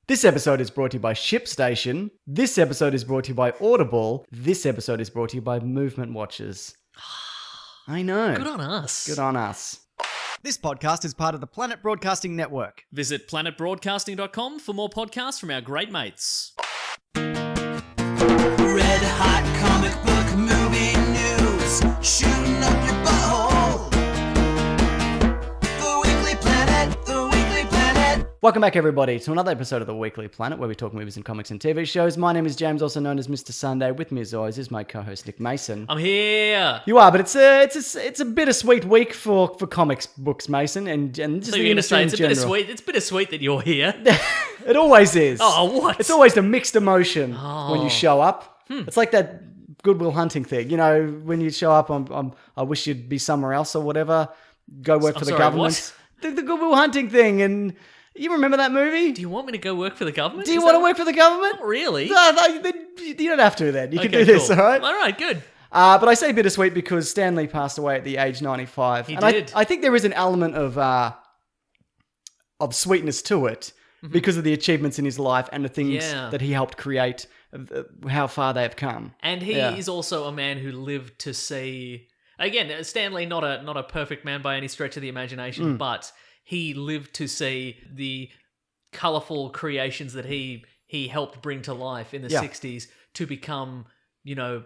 This episode is brought to you by ShipStation. This episode is brought to you by Audible. This episode is brought to you by Movement Watchers. I know. Good on us. Good on us. This podcast is part of the Planet Broadcasting Network. Visit planetbroadcasting.com for more podcasts from our great mates. Red hot comic book movie news, shooting up your butthole. The Weekly Planet, the Weekly Planet. Welcome back, everybody, to another episode of the Weekly Planet, where we talk movies and comics and TV shows. My name is James, also known as Mr. Sunday. With me, as always, is my co-host Nick Mason. I'm here. You are, but it's a bittersweet week for comics books, Mason, and just So the you're going to say industry in it's general. bittersweet. It's bittersweet that you're here. It always is. Oh, what? It's always a mixed emotion when you show up. It's like that Goodwill Hunting thing. You know, when you show up, I wish you'd be somewhere else or whatever. Go work for the government. The Goodwill Hunting thing. And you remember that movie? Do you want me to go work for the government? Do you want to work for the government? Not really. No, you don't have to then. You can Okay, do this, cool. all right? All right, good. But I say bittersweet because Stan Lee passed away at the age 95. He and did. I think there is an element of sweetness to it because of the achievements in his life and the things that he helped create, how far they have come. And he is also a man who lived to see... Again, Stan Lee, not a perfect man by any stretch of the imagination, but he lived to see the colourful creations that he helped bring to life in the 60s to become, you know,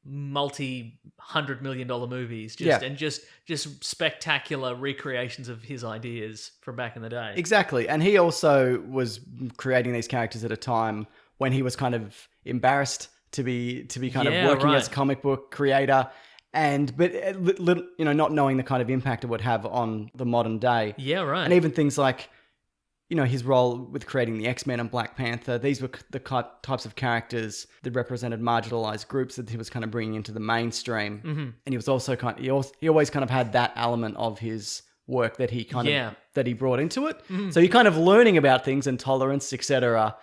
multi-$100 million movies, just spectacular recreations of his ideas from back in the day. Exactly. And he also was creating these characters at a time when he was kind of embarrassed to be kind of working as a comic book creator. But you know, not knowing the kind of impact it would have on the modern day. Yeah, right. And even things like, you know, his role with creating the X-Men and Black Panther. These were the types of characters that represented marginalized groups that he was kind of bringing into the mainstream. And he was also he always kind of had that element of his work that he that he brought into it. So you're kind of learning about things and tolerance, etc.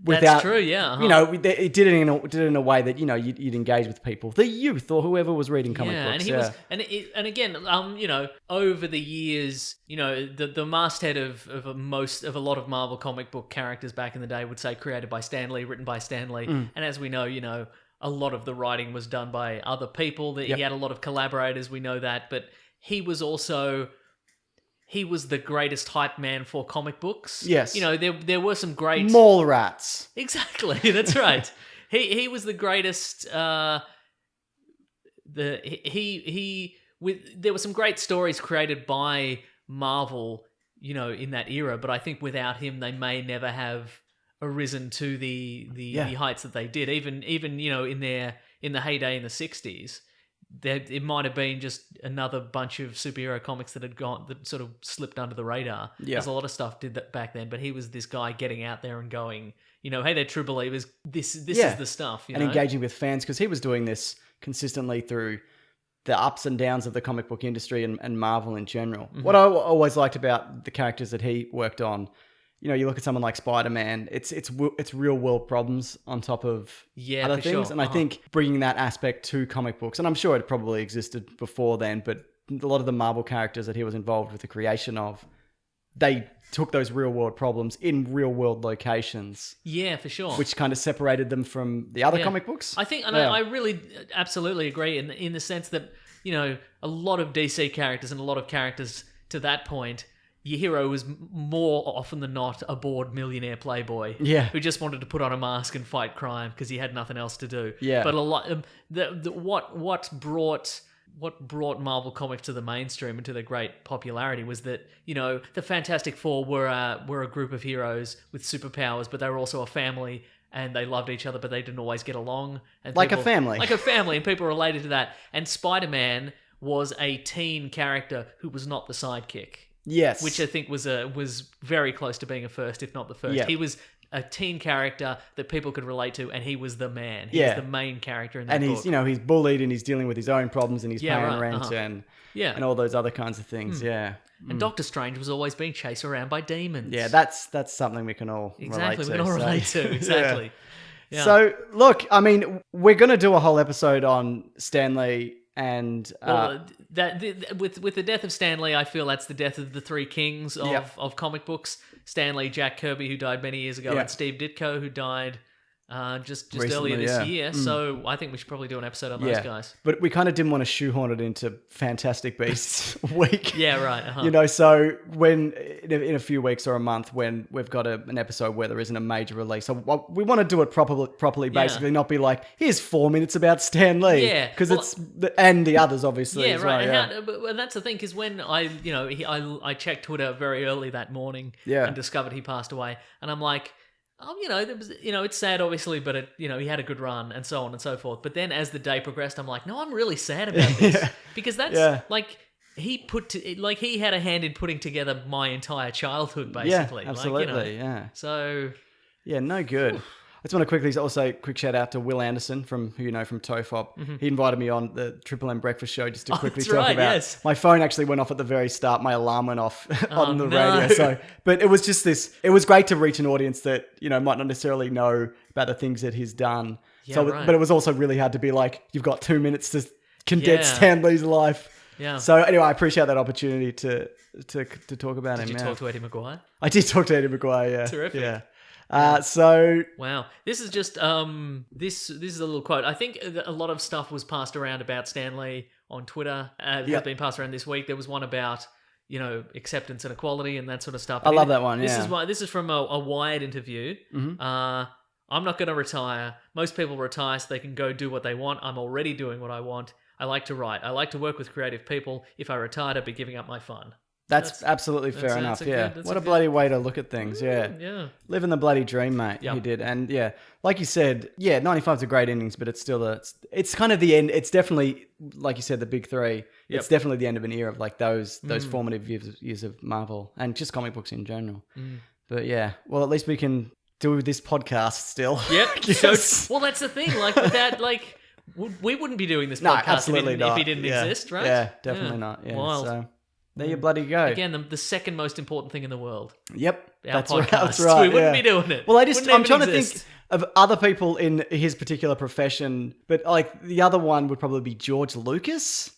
That's true, yeah. You know, it did it in a way that, you know, you'd engage with people, the youth or whoever was reading comic books. And he was, and again, you know, over the years, you know, the masthead of a lot of Marvel comic book characters back in the day would say created by Stan Lee, written by Stan Lee, and as we know, you know, a lot of the writing was done by other people. He had a lot of collaborators, we know that, but he was also... He was the greatest hype man for comic books. Yes. You know, there were some great... Mall rats. Exactly, that's right. He was the greatest... there were some great stories created by Marvel, you know, in that era, but I think without him, they may never have arisen to the heights that they did. Even you know, in the heyday in the 60s. It might have been just another bunch of superhero comics that sort of slipped under the radar. Yeah. There's a lot of stuff did that back then, but he was this guy getting out there and going, you know, hey, they're true believers. This is the stuff, you know? Engaging with fans, because he was doing this consistently through the ups and downs of the comic book industry and Marvel in general. What I always liked about the characters that he worked on, you know, you look at someone like Spider-Man, it's real world problems on top of other things. Sure. And I think bringing that aspect to comic books, and I'm sure it probably existed before then, but a lot of the Marvel characters that he was involved with the creation of, they took those real world problems in real world locations. Yeah, for sure. Which kind of separated them from the other comic books. I think, and I really absolutely agree in the sense that, you know, a lot of DC characters and a lot of characters to that point, your hero was more often than not a bored millionaire playboy who just wanted to put on a mask and fight crime because he had nothing else to do. Yeah. But a lot what brought Marvel Comics to the mainstream and to their great popularity was that, you know, the Fantastic Four were a group of heroes with superpowers, but they were also a family and they loved each other, but they didn't always get along. And like a family, and people related to that. And Spider-Man was a teen character who was not the sidekick. Yes. Which I think was very close to being a first, if not the first. Yeah. He was a teen character that people could relate to, and he was the man. He was the main character in that book. And he's, you know, he's bullied and he's dealing with his own problems and he's paying rent and all those other kinds of things. And Doctor Strange was always being chased around by demons. Yeah, that's something we can all relate to. We can all relate to, exactly. Yeah. So, look, I mean, we're going to do a whole episode on Stan Lee and... with the death of Stan Lee, I feel that's the death of the three kings of comic books. Stan Lee, Jack Kirby, who died many years ago, Yeah. and Steve Ditko, who died just Recently, earlier this yeah. year. So I think we should probably do an episode on those guys. But we kind of didn't want to shoehorn it into Fantastic Beasts week. Yeah, right. Uh-huh. You know, so when in a few weeks or a month, when we've got an episode where there isn't a major release, so we want to do it properly, basically, not be like, here's 4 minutes about Stan Lee. Yeah, because and the others obviously. Yeah, as right. well, And that's the thing, because when I checked Twitter very early that morning and discovered he passed away, and I'm like, there was, it's sad, obviously, but he had a good run and so on and so forth. But then as the day progressed, I'm like, no, I'm really sad about this because that's like he he had a hand in putting together my entire childhood, basically. Yeah, absolutely. So no good. I just want to quickly also quick shout out to Will Anderson from Tofop. Mm-hmm. He invited me on the Triple M Breakfast Show just to quickly that's talk right, about. yes. My phone actually went off at the very start. My alarm went off on the no. radio. So, but it was just this. It was great to reach an audience that might not necessarily know about the things that he's done. Yeah, so, right. but it was also really hard to be like, you've got 2 minutes to condense Yeah. Stan Lee's life. Yeah. So anyway, I appreciate that opportunity to talk about him. did you talk to Eddie Maguire? I did talk to Eddie Maguire. Yeah. Terrific. Yeah. So Wow, this is just this is a little quote. I think a lot of stuff was passed around about Stan Lee on Twitter. Has been passed around this week. There was one about acceptance and equality and that sort of stuff. I love that one. This is from a Wired interview. Mm-hmm. I'm not going to retire. Most people retire so they can go do what they want. I'm already doing what I want. I like to write. I like to work with creative people. If I retired, I'd be giving up my fun. That's absolutely fair enough. What a bloody way to look at things. Yeah. Living the bloody dream, mate. Yep. He did. And like you said, 95's a great innings, but it's still it's kind of the end. It's definitely, like you said, the big three. Yep. It's definitely the end of an era of like those formative years of Marvel and just comic books in general. But well, at least we can do this podcast still. Yep. Yes. Well, that's the thing. Like without we wouldn't be doing this podcast absolutely if not. he didn't exist, right? Yeah, definitely not. Yeah. Wild. So there you bloody go. Again, the second most important thing in the world. Yep. Our That's podcast. right. That's right. We wouldn't be doing it. Well, I'm Wouldn't trying even to think exist. of other people in his particular profession, but like the other one would probably be George Lucas.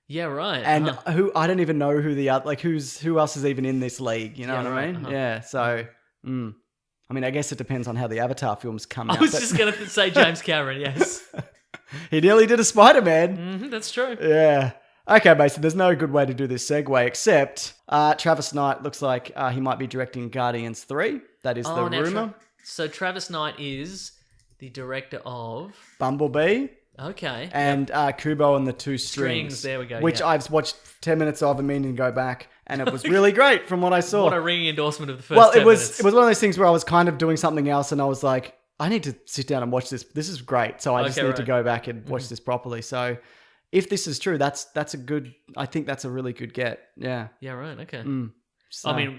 Yeah, right. And who I don't even know who the other who else is even in this league. You know Yeah, what right, I mean? uh-huh. Yeah. So, I mean, I guess it depends on how the Avatar films come I out. was but just going to say James Cameron, yes. he nearly did a Spider-Man. That's true. Yeah. Okay, Mason, there's no good way to do this segue except Travis Knight looks like he might be directing Guardians 3. That is the rumor. So Travis Knight is the director of... Bumblebee. Okay. And Kubo and the Two Strings. There we go, Which yeah. I've watched 10 minutes of and meaning to go back. And it was really great from what I saw. What a ringing endorsement of the first Well, 10 it was minutes. one of those things where I was kind of doing something else and I was like, I need to sit down and watch this. This is great. So I just need to go back and watch this properly. So if this is true, that's a good, I think that's a really good get. Yeah. Yeah, right. Okay. So, I mean,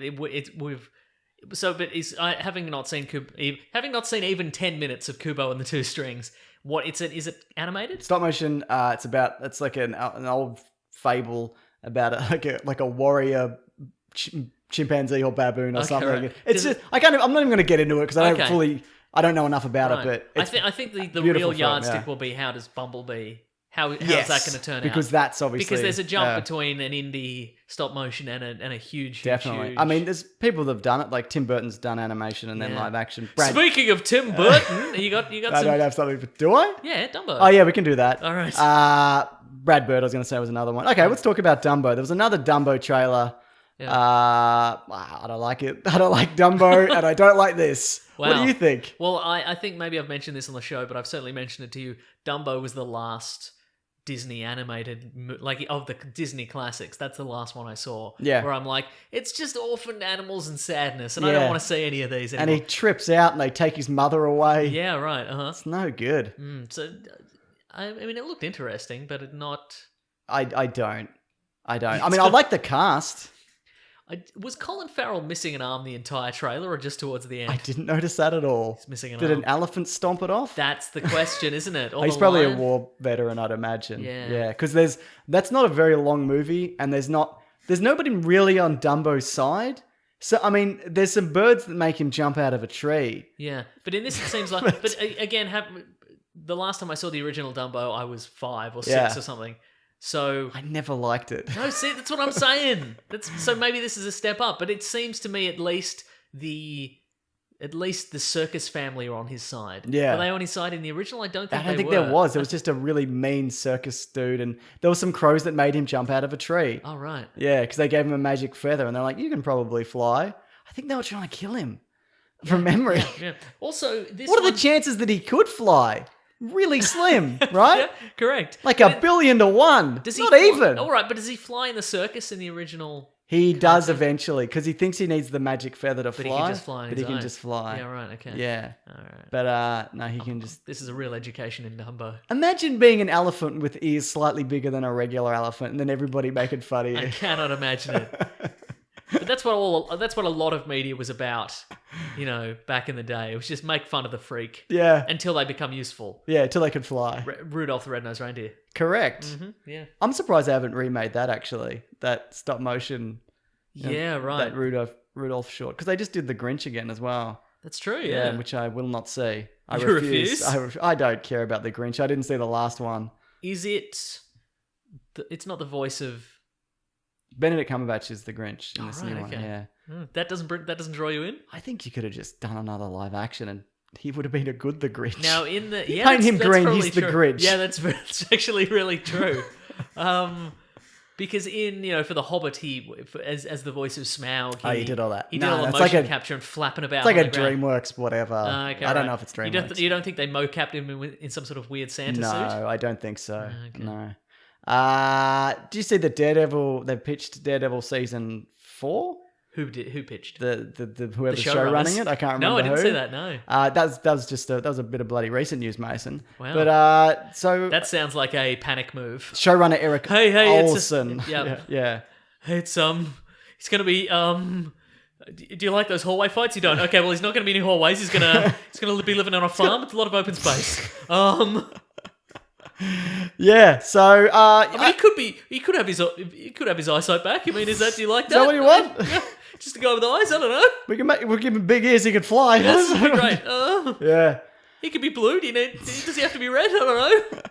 having not seen even 10 minutes of Kubo and the Two Strings, is it animated? stop motion, it's like an old fable about like a warrior chimpanzee or baboon or Okay, something. right. It's just, I'm not even going to get into it because I don't know enough about Right. it, but I think the beautiful real film, yardstick will be how does Bumblebee, how's that going to turn out? Because that's obviously... Because there's a jump between an indie stop motion and a huge, Definitely. huge... I mean, there's people that have done it, like Tim Burton's done animation and then live action. Speaking of Tim Burton, you got I some... don't have something, but do I? Yeah, Dumbo. Oh yeah, we can do that. All right. Brad Bird, I was going to say, was another one. Okay, let's talk about Dumbo. There was another Dumbo trailer. Yeah. I don't like it. I don't like Dumbo, and I don't like this. Wow. What do you think? Well, I think maybe I've mentioned this on the show, but I've certainly mentioned it to you. Dumbo was the last Disney animated, of the Disney classics. That's the last one I saw. Yeah. Where I'm like, it's just orphaned animals and sadness, and I don't want to see any of these And anymore. he trips out, and they take his mother away. Yeah, right. It's no good. So, I mean, it looked interesting, but not... I don't. I mean, I like the cast. Was Colin Farrell missing an arm the entire trailer, or just towards the end? I didn't notice that at all. He's missing an Did arm. an elephant stomp it off? That's the question, isn't it? Or He's the probably lion? a war veteran, I'd imagine. Yeah. Because that's not a very long movie, and there's nobody really on Dumbo's side. So I mean, there's some birds that make him jump out of a tree. Yeah, but in this it seems like. but again, the last time I saw the original Dumbo, I was 5 or 6 or something. So I never liked it. no, see, that's what I'm saying. So maybe this is a step up, but it seems to me at least at least the circus family are on his side. Yeah. Were they on his side in the original? I don't think I don't think were. there was. There was just a really mean circus dude, and there was some crows that made him jump out of a tree. Oh, right. Yeah, because they gave him a magic feather, and they're like, "You can probably fly." I think they were trying to kill him, from memory. Yeah. Also, this What are one... the chances that he could fly? Really slim, right? Yeah, correct. Like a billion to one. Does he Not fly... even. All right, but does he fly in the circus in the original? He does eventually, because he thinks he needs the magic feather to But fly. he can just fly on But his he can own. just fly. Yeah, right, okay. Yeah. All right. But no, he can just... This is a real education in Dumbo. Imagine being an elephant with ears slightly bigger than a regular elephant, and then everybody making fun of I you. cannot imagine it. But that's what a lot of media was about, back in the day. It was just make fun of the freak Yeah. until they become useful. Yeah, till they could fly. Rudolph the Red-Nosed Reindeer. Correct. Yeah. I'm surprised they haven't remade that, actually. That stop motion. Yeah, right. That Rudolph short. Because they just did The Grinch again as well. That's true, yeah. Which I will not see. I You refuse. refuse? I don't care about The Grinch. I didn't see the last one. Is it... It's not the voice of... Benedict Cumberbatch is The Grinch in this right, new one. okay. Yeah. That doesn't draw you in? I think you could have just done another live action and he would have been a good The Grinch. Now, in the... You Yeah, paint him that's green, probably he's the true. Grinch. Yeah, that's actually really true. Because in, for The Hobbit, as the voice of Smaug, he did all that. He did No, all the that's motion like capture and flapping about. It's like on a the ground. DreamWorks whatever. Okay, I don't right. know if it's DreamWorks. You don't think they mocapped him in some sort of weird Santa No, suit? I don't think so. Okay. No. Do you see the Daredevil? They pitched Daredevil season 4. Who pitched? The whoever's The show running showrunners? it. I can't remember. No, I didn't who. see that. No. That was a bit of bloody recent news, Mason. Wow. But so That sounds like a panic move. showrunner Eric Hey, Olson. Yeah. Hey, it's gonna be Do you like those hallway fights? You don't. Okay, well he's not gonna be in hallways. He's gonna be living on a farm with a lot of open space. Yeah. So I mean, he could have his eyesight back. I mean, do you like that? Is that what you want? Yeah, just a guy with eyes. I don't know. we'll give him big ears. He could fly. That's great. Yeah. He could be blue. Does he have to be red? I don't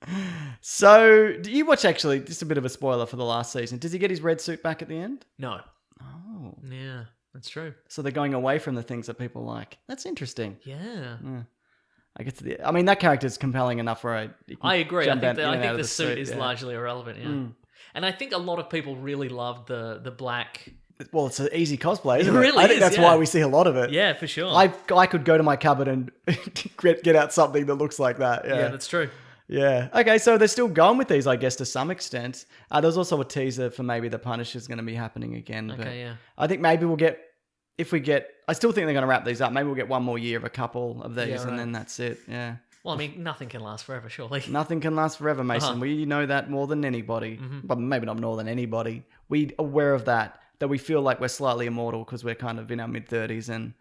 know. So, do you watch, actually, just a bit of a spoiler for the last season, does he get his red suit back at the end? No. Oh. Yeah, that's true. So they're going away from the things that people like. That's interesting. Yeah. I guess that character's compelling enough where I agree. I think the the suit is largely irrelevant, yeah. And I think a lot of people really loved the black... Well, it's an easy cosplay, isn't it? really I think is, that's yeah. why we see a lot of it. Yeah, for sure. I could go to my cupboard and get out something that looks like that. yeah, that's true. Yeah. Okay, so they're still going with these, I guess, to some extent. There's also a teaser for maybe the Punisher's going to be happening again. But Okay, yeah. I think maybe I still think they're going to wrap these up. Maybe we'll get one more year of a couple of these, and then that's it. Yeah. Well, I mean, nothing can last forever, surely. Nothing can last forever, Mason. We know that more than anybody. But maybe not more than anybody. We're aware of that we feel like we're slightly immortal because we're kind of in our mid-30s and,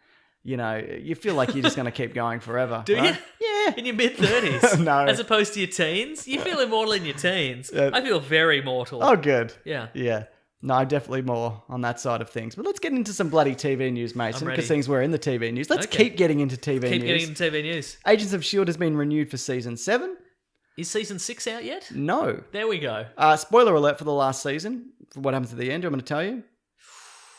you feel like you're just going to keep going forever. Do right? you? Yeah. In your mid-30s? No. As opposed to your teens? You feel immortal in your teens. Yeah. I feel very mortal. Oh, good. Yeah. Yeah. No, definitely more on that side of things. But let's get into some bloody TV news, Mason, ready. because things we're in the TV news. Let's Okay. keep getting into TV Keep news. getting into TV news. Agents of S.H.I.E.L.D. has been renewed for season 7. Is season 6 out yet? No. There we go. Spoiler alert for the last season. For what happens at the end, I'm going to tell you.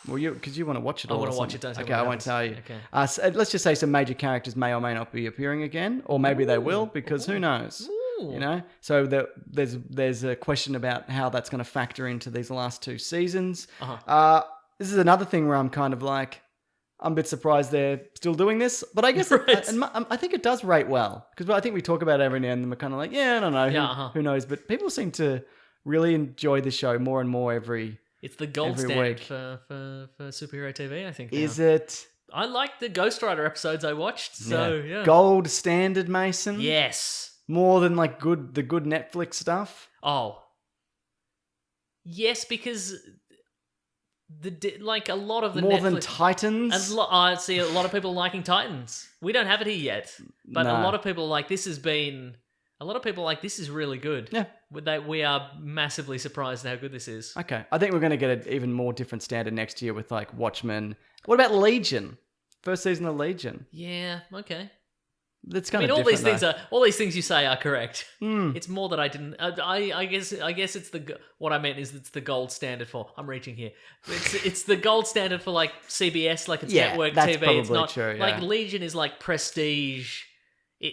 Well, because you want to watch it I all. want or to watch it, something. don't tell me Okay, what I won't tell you. happens. Okay. So let's just say some major characters may or may not be appearing again, or maybe they will, because who knows? Ooh. So there's a question about how that's going to factor into these last 2 seasons. This is another thing where I'm kind of like, I'm a bit surprised they're still doing this, but I guess Right. I think it does rate well, because I think we talk about it every now and then. We're kind of like, yeah, I don't know, who knows? But people seem to really enjoy the show more and more every. It's the gold Every standard week. for superhero TV, I think. Now. Is it? I like the Ghost Rider episodes I watched, so yeah. Gold standard, Mason. Yes. More than like the good Netflix stuff. Oh. Yes, because a lot of the More Netflix... than Titans. I see a lot of people liking Titans. We don't have it here yet, but No. a lot of people like this has been... A lot of people like this is really good. Yeah. We are massively surprised at how good this is. Okay, I think we're going to get an even more different standard next year with like Watchmen. What about Legion? First season of Legion. Yeah, okay. That's I kind mean, of all these different, things though. are all these things you say are correct. It's more that I didn't. I guess it's what I meant is it's the gold standard for. I'm reaching here. It's the gold standard for like CBS, like it's Yeah, network that's TV. It's probably not true, like yeah. Legion is like prestige,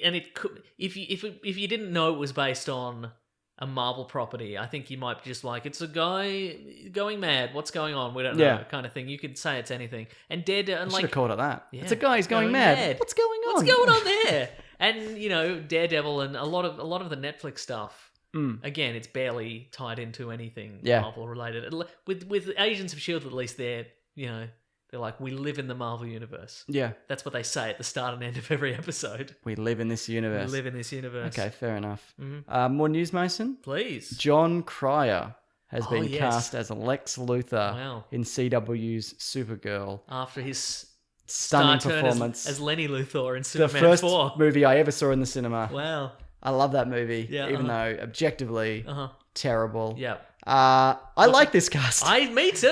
and it could if you didn't know it was based on a Marvel property, I think you might be just like, it's a guy going mad. What's going on? We don't know, Yeah. kind of thing. You could say it's anything. And Daredevil, and I should have called it that. yeah, It's a guy who's going mad. What's going on? What's going on there? And Daredevil and a lot of the Netflix stuff. Again, it's barely tied into anything Marvel related. With Agents of Shield, at least they're like, we live in the Marvel universe. Yeah. That's what they say at the start and end of every episode. We live in this universe. We live in this universe. Okay, fair enough. More news, Mason? Please. John Cryer has been yes. cast as Lex Luthor Wow. in CW's Supergirl. After his Stunning star turn performance. as Lenny Luthor in The Superman first 4. movie I ever saw in the cinema. Wow. I love that movie, Yeah, even though objectively terrible. Yeah. I like this cast. Me too.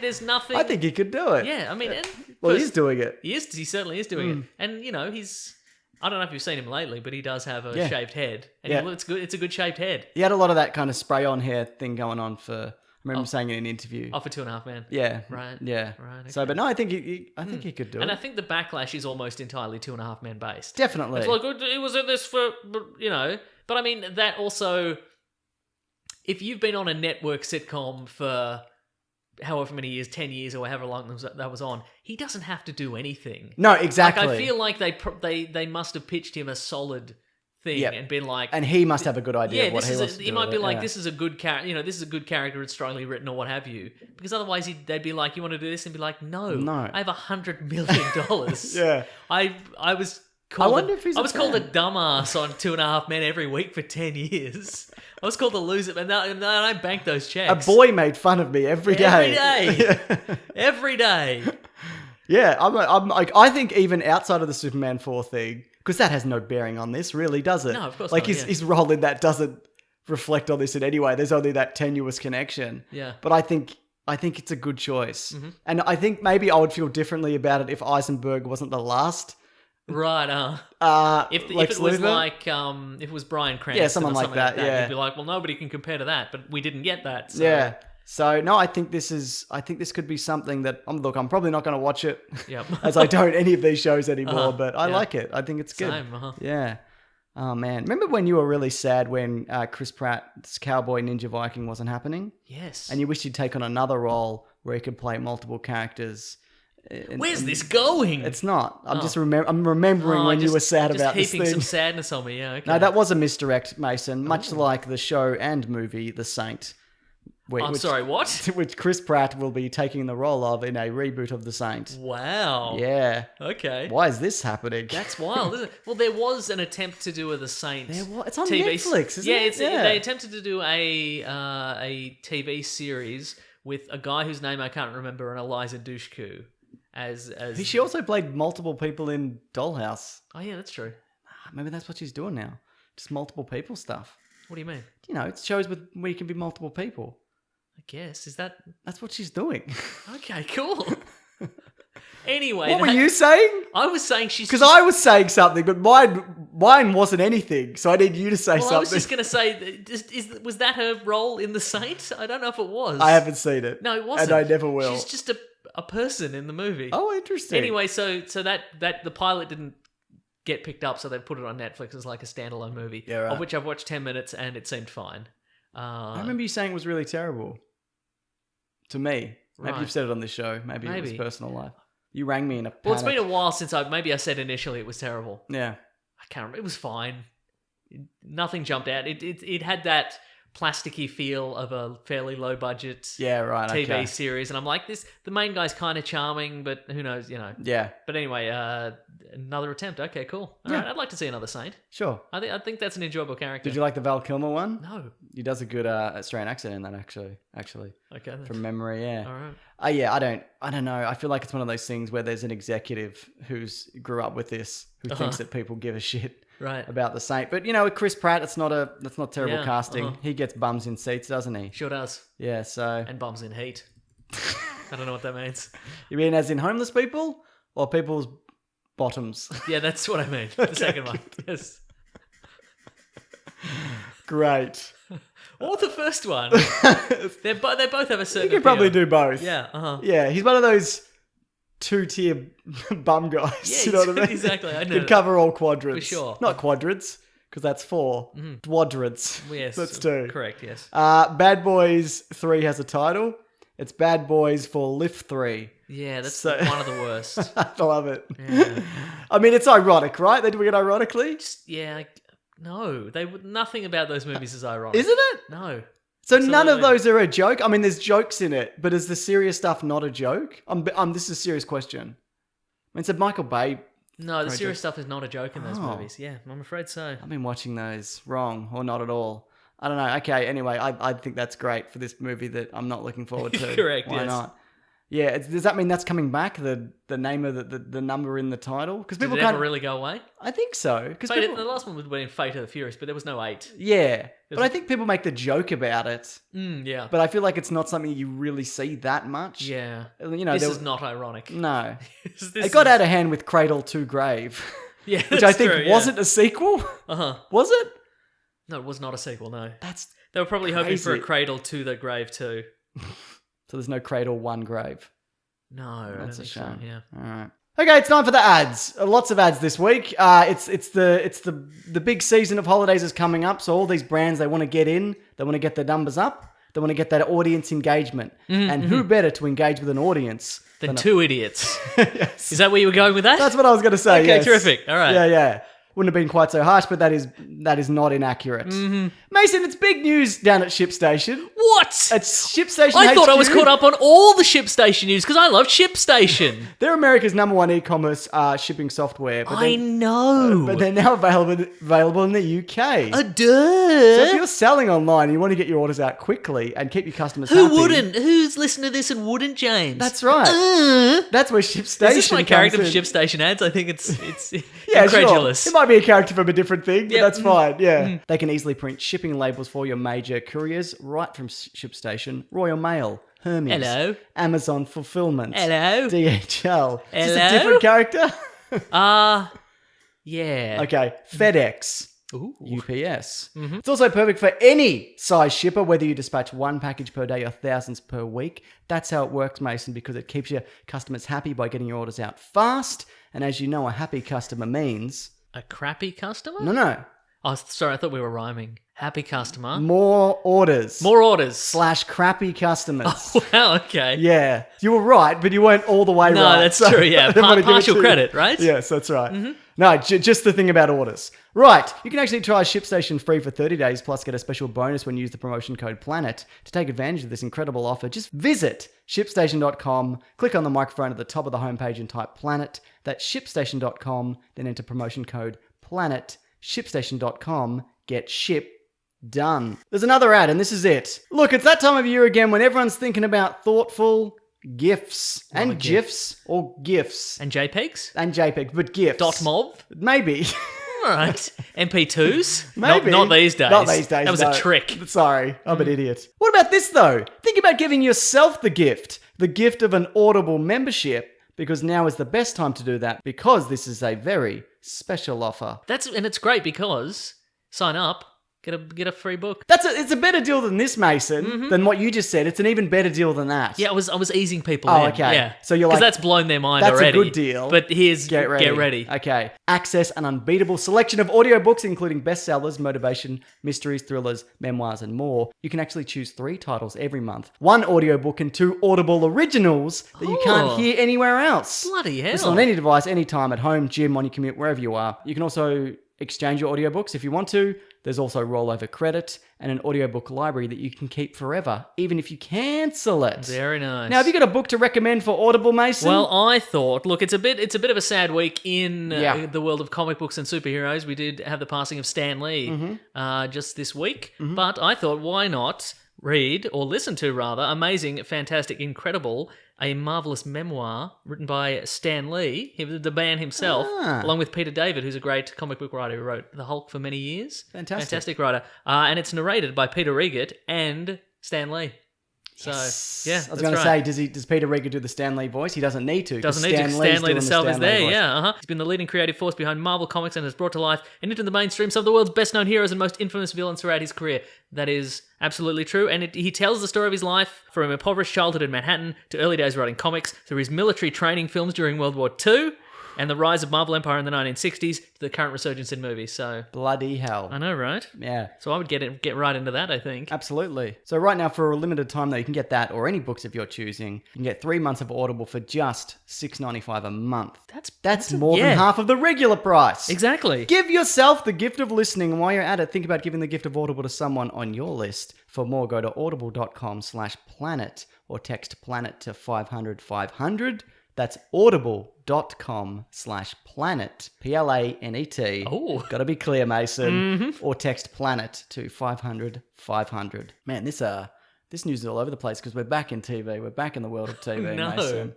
There's nothing. I think he could do it. Yeah, I mean, and Well, first- he's doing it. He is. He certainly is doing it. And he's. I don't know if you've seen him lately, but he does have a Yeah. shaved head, and Yeah. he looks good. It's a good shaved head. He had a lot of that kind of spray-on hair thing going on for. I remember him saying in an interview. Oh, for 2.5 Men. Yeah. Right. Yeah. Right, So, okay. but no, I think he could do And it. I think the backlash is almost entirely 2.5 Men based. Definitely. It's like, he was in this for, But I mean, that also, if you've been on a network sitcom for however many years, 10 years or however long that was on, he doesn't have to do anything. No, exactly. Like, I feel like they must have pitched him a solid thing Yep. and been like, and he must have a good idea of what he wants to do. he might with be it, like, yeah. this is a good character, this is a good character, it's strongly written or what have you. Because otherwise they'd be like, you want to do this? And be like, no. No. I have $100 million. Yeah. I was called, wonder if he's I a was called a fan. dumbass on 2.5 Men every week for 10 years. I was called a loser, and I banked those A checks. boy made fun of me every day. Every day. Every day. Yeah, I'm like, I think even outside of the Superman 4 thing, because that has no bearing on this, really, does it? No, of course like not, his yeah. his role in that doesn't reflect on this in any way. There's only that tenuous connection. Yeah. But I think it's a good choice, and I think maybe I would feel differently about it if Eisenberg wasn't the last. Right. If Lex it was Luthor. like if it was Bryan Cranston, Yeah, someone or like something that, yeah. you'd be like, well, nobody can compare to that, but we didn't get that. So. Yeah. So no, I think this could be something that I'm probably not going to watch it, Yep. as I don't any of these shows anymore. Uh-huh, But I yeah. like it. I think it's good. Same, uh-huh. Yeah. Oh man, remember when you were really sad when Chris Pratt's Cowboy Ninja Viking wasn't happening, Yes. and you wished he'd take on another role where he could play multiple characters? Where's this going? It's not. I'm Oh. just I'm remembering when you were sad just about this heaping thing. some sadness on me. Yeah. Okay. No, that was a misdirect, Mason. Much like the show and movie The Saint. I'm sorry. What? Which Chris Pratt will be taking the role of in a reboot of The Saint. Wow. Yeah. Okay. Why is this happening? That's wild, isn't it? Well, there was an attempt to do a The Saint. It's on TV Netflix, isn't yeah, it? They attempted to do a TV series with a guy whose name I can't remember and Eliza Dushku as. She also played multiple people in Dollhouse. Oh yeah, that's true. Maybe that's what she's doing now. Just multiple people stuff. What do you mean? You know, it's shows where you can be multiple people. I guess is that That's what she's doing. okay? Cool. Anyway, What were you saying? I was saying she's Because I was saying something, but mine wasn't anything. So I need you to say Well, something. I was just going to say, was that her role in The Saint? I don't know if it was. I haven't seen it. No, it wasn't. And I never will. She's just a person in the movie. Oh, interesting. Anyway, so that the pilot didn't get picked up, so they put it on Netflix as like a standalone movie, Yeah, right. of which I've watched 10 minutes and it seemed fine. I remember you saying it was really terrible. To me. Maybe Right. you've said it on this show. Maybe it was Maybe. personal life. You rang me in a panic. Well, it's been a while since I said initially it was terrible. Yeah. I can't remember. It was fine. Nothing jumped out. It had that plasticky feel of a fairly low budget Yeah, right. TV okay. series, and I'm like, the main guy's kind of charming, but who knows, Yeah, But anyway, another attempt. Okay, cool. All Yeah. right, I'd like to see another Saint. sure. I think that's an enjoyable character. Did you like the Val Kilmer one? No. He does a good Australian accent in that, actually. Okay. Then. From memory, yeah. All right. Yeah, I don't know. I feel like it's one of those things where there's an executive who's grew up with this, who thinks that people give a shit Right. about the Saint. But with Chris Pratt, that's not terrible Yeah, casting. He gets bums in seats, doesn't he? Sure does. Yeah, so And bums in heat. I don't know what that means. you mean as in homeless people or people's bottoms. Yeah, that's what I mean. The second one. Yes. Great. Or the first one. They both have a certain You can probably appeal. do both. Yeah, uh-huh. Yeah, he's one of those two-tier bum guys. Yeah, you know what I mean? exactly. I know. Could cover all quadrants. For sure. Not quadrants, because that's 4. Dwadrants. Yes. That's 2. Correct, yes. Bad Boys 3 has a title. It's Bad Boys for LifThree. Yeah, that's So- one of the worst. I love it. Yeah. I mean, it's ironic, right? They're doing it ironically. No, nothing about those movies is ironic. Isn't it? No. So none of Absolutely. those are a joke. I mean, there's jokes in it, but is the serious stuff not a joke? This is a serious question. I mean, it's a Michael Bay. No, the Project. serious stuff is not a joke in those Oh. movies. Yeah, I'm afraid so. I've been watching those wrong or not at all. I don't know. Okay, anyway, I think that's great for this movie that I'm not looking forward to. Correct, Why yes. not? Yeah, does that mean that's coming back? The name of the number in the title? Because Did people it can't ever really go away? I think so. Because The last one would have been Fate of the Furious, but there was no 8. yeah, but I think people make the joke about it. Yeah. But I feel like it's not something you really see that much. Yeah. You know, This there- is not ironic. No. This It got is- out of hand with Cradle to Grave, Yeah, which that's I think true, yeah. wasn't a sequel. Uh-huh. Was it? No, it was not a sequel, no. That's They were probably hoping for a crazy. Cradle to the Grave too. So there's no Cradle, one Grave. No, I don't That's a think shame. so, yeah. All right. Okay, it's time for the ads. Lots of ads this week. It's the big season of holidays is coming up, so all these brands they want to get in, they want to get their numbers up, they want to get that audience engagement. And who better to engage with an audience Then than two idiots. Yes. Is that where you were going with that? That's what I was going to say. Okay, yes. terrific. All right. Yeah. Wouldn't have been quite so harsh, but that is not inaccurate. Mason, it's big news down at ShipStation. What? It's ShipStation I thought I HQ. was caught up on all the ShipStation news because I love ShipStation. They're America's #1 e-commerce shipping software. But I know. But they're now available in the UK. Duh. So if you're selling online and you want to get your orders out quickly and keep your customers happy... Who wouldn't? Who's listening to this and wouldn't, James? That's right. That's where ShipStation Is this my character for comes in. ShipStation ads? I think it's Yeah, incredulous. Sure. It might be a character from a different thing, but Yep. that's fine. Yeah. They can easily print shipping labels for your major couriers right from ShipStation, Royal Mail, Hermes, Hello. Amazon Fulfillment, Hello. DHL. Is this a Hello? different character? Yeah. Okay. FedEx. Ooh. UPS. It's also perfect for any size shipper, whether you dispatch one package per day or thousands per week. That's how it works, Mason, because it keeps your customers happy by getting your orders out fast. And as you know, a happy customer means... A crappy customer? No. Oh, sorry, I thought we were rhyming. Happy customer. More orders. More orders. / crappy customers. Wow, okay. Yeah. You were right, but you weren't all the way right. No, that's so true, yeah. I didn't want to give it Partial to you. credit, right? Yes, that's right. No, just the thing about orders. Right. You can actually try ShipStation free for 30 days, plus get a special bonus when you use the promotion code PLANET. To take advantage of this incredible offer, just visit ShipStation.com, click on the microphone at the top of the homepage and type PLANET. That's ShipStation.com, then enter promotion code PLANET. ShipStation.com, get ship done. There's another ad, and this is it. Look, it's that time of year again when everyone's thinking about thoughtful gifts and GIFs or GIFs And JPEGs? and JPEG, but GIFs. .mov? Maybe. All right. MP2s? Maybe. Not these days. Not these days. That was no. a trick. Sorry, I'm an idiot. What about this though? Think about giving yourself the gift of an Audible membership, because now is the best time to do that, because this is a very special offer. And it's great because sign up, get a free book. It's a better deal than this, Mason, than what you just said. It's an even better deal than that. Yeah, I was easing people Oh, in. okay. Yeah. So you're because like, that's blown their mind that's a already. good deal. But here's Get ready. Okay. Access an unbeatable selection of audiobooks, including bestsellers, motivation, mysteries, thrillers, memoirs, and more. You can actually choose 3 titles every month. 1 audiobook and 2 Audible originals that you can't Oh. hear anywhere else. Bloody hell. Listen on any device, anytime, at home, gym, on your commute, wherever you are. You can also exchange your audiobooks if you want to. There's also rollover credit and an audiobook library that you can keep forever, even if you cancel it. Very nice. Now, have you got a book to recommend for Audible, Mason? Well, I thought, look, it's a bit of a sad week in Yeah. the world of comic books and superheroes. We did have the passing of Stan Lee just this week, but I thought, why not read, or listen to rather, amazing, fantastic, incredible, a marvelous memoir written by Stan Lee, the man himself, along with Peter David, who's a great comic book writer who wrote The Hulk for many years. Fantastic. Fantastic writer. And it's narrated by Peter Riegert and Stan Lee. So, Yes. yeah, I was going to say, does Peter Regan do the Stan Lee voice? He doesn't need to. 'cause doesn't need to. Lee's Stan Lee doing the himself Stan is Lee there, voice. yeah. He's been the leading creative force behind Marvel Comics and has brought to life and into the mainstream some of the world's best-known heroes and most infamous villains throughout his career. That is absolutely true, and he tells the story of his life from an impoverished childhood in Manhattan to early days writing comics, through his military training films during World War II, and the rise of Marvel Empire in the 1960s to the current resurgence in movies. So Bloody hell. I know, right? Yeah. So I would get right into that, I think. Absolutely. So right now, for a limited time, though, you can get that or any books if you're choosing. You can get 3 months of Audible for just $6.95 a month. That's more than half of the regular price. Exactly. Give yourself the gift of listening, and while you're at it, think about giving the gift of Audible to someone on your list. For more, go to audible.com/planet or text planet to 500 500. That's audible.com/planet, PLANET. Oh. Gotta be clear, Mason. Or text planet to 500 500. Man, this news is all over the place because we're back in TV. We're back in the world of TV, No. Mason.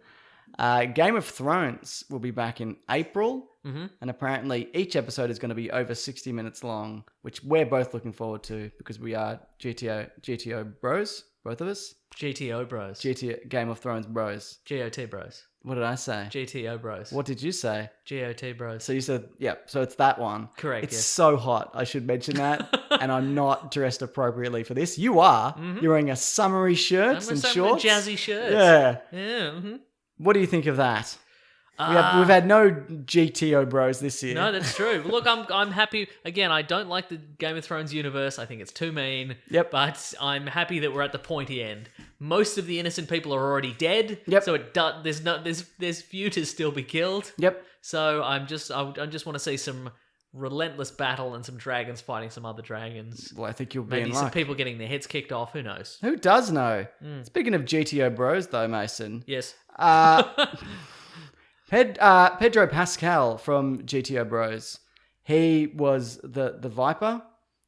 Game of Thrones will be back in April. And apparently each episode is going to be over 60 minutes long, which we're both looking forward to because we are GTO Bros, both of us. GTO Bros. Game of Thrones Bros. GOT Bros. What did I say? GTO Bros. What did you say? GOT Bros. So you said, yeah, so it's that one. Correct, It's yes. so hot, I should mention that. And I'm not dressed appropriately for this. You are. You're wearing a summery shirt and shorts. Jazzy shirts. Yeah. Yeah. What do you think of that? We've had no GTO Bros this year. No, that's true. Look, I'm happy. Again, I don't like the Game of Thrones universe. I think it's too mean. Yep. But I'm happy that we're at the pointy end. Most of the innocent people are already dead. Yep. So there's few to still be killed. Yep. So I just want to see some relentless battle and some dragons fighting some other dragons. Well, I think you'll be Maybe in some luck. people getting their heads kicked off. Who knows? Who does know? Speaking of GTO Bros, though, Mason. Yes. Pedro Pascal from GTO Bros. He was the Viper.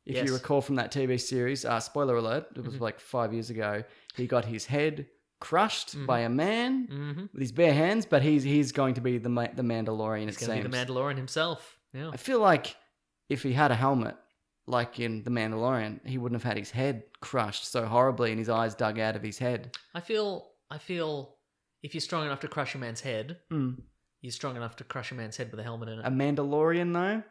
If Yes. you recall from that TV series, spoiler alert, it was like 5 years ago. He got his head crushed by a man with his bare hands, but he's going to be the Mandalorian. He's going to be the Mandalorian himself. Yeah. I feel like if he had a helmet, like in the Mandalorian, he wouldn't have had his head crushed so horribly and his eyes dug out of his head. I feel if you're strong enough to crush a man's head, you're strong enough to crush a man's head with a helmet in it. A Mandalorian, though.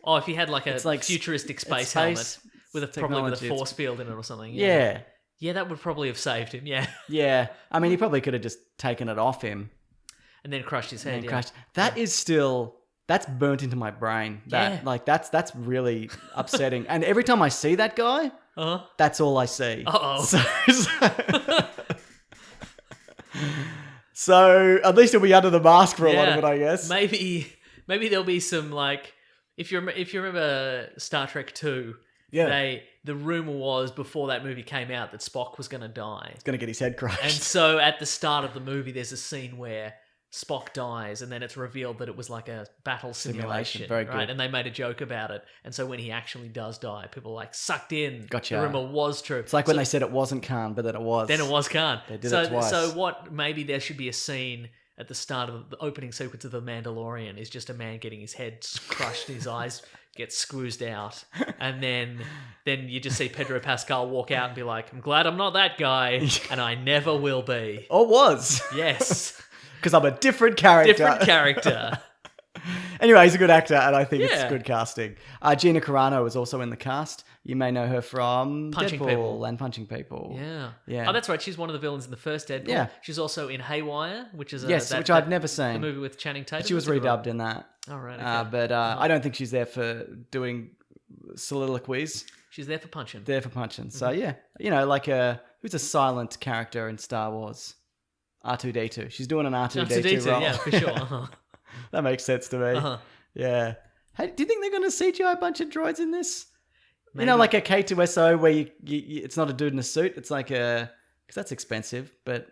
Oh, if you had like a It's like futuristic space it's helmet with probably with a technology. force field in it or something. Yeah. Yeah, that would probably have saved him. Yeah, Yeah. I mean, he probably could have just taken it off him and then crushed his head. and Yeah. crashed. That is still... That's burnt into my brain. Yeah. That's really upsetting. And every time I see that guy, Uh-huh. that's all I see. Uh-oh. So at least he'll be under the mask for a lot of Yeah. it, I guess. Maybe there'll be some like if you remember Star Trek 2. Yeah. The rumor was before that movie came out that Spock was going to die. He's gonna get his head crushed. And so at the start of the movie, there's a scene where Spock dies, and then it's revealed that it was like a battle simulation. Very right? good. And they made a joke about it. And so when he actually does die, people are like sucked in. Gotcha. The rumor was true. It's like when they said it wasn't Khan, but then it was. Then it was Khan. They did it twice. So what? Maybe there should be a scene at the start of the opening sequence of The Mandalorian is just a man getting his head crushed, his eyes get squoozed out, and then you just see Pedro Pascal walk out and be like, "I'm glad I'm not that guy, and I never will be." Or was. Yes, Because I'm a different character. different character. Anyway, he's a good actor, and I think it's Yeah. good casting. Gina Carano was also in the cast. You may know her from Punching Deadpool People. and Punching People. Yeah. Yeah. Oh, that's right. She's one of the villains in the first Deadpool. Yeah. She's also in Haywire, which is Yes, which I've never seen. The movie with Channing Tatum. She was redubbed in that. Oh, right. Okay. But I don't think she's there for doing soliloquies. She's there for punching. There for punching. So yeah, like who's a silent character in Star Wars? R2D2. She's doing an R2D2 role. yeah, for sure. Uh-huh. That makes sense to me. Uh-huh. Yeah. Hey, do you think they're going to CGI a bunch of droids in this? Maybe. Like a K2SO where you it's not a dude in a suit. It's like because that's expensive, but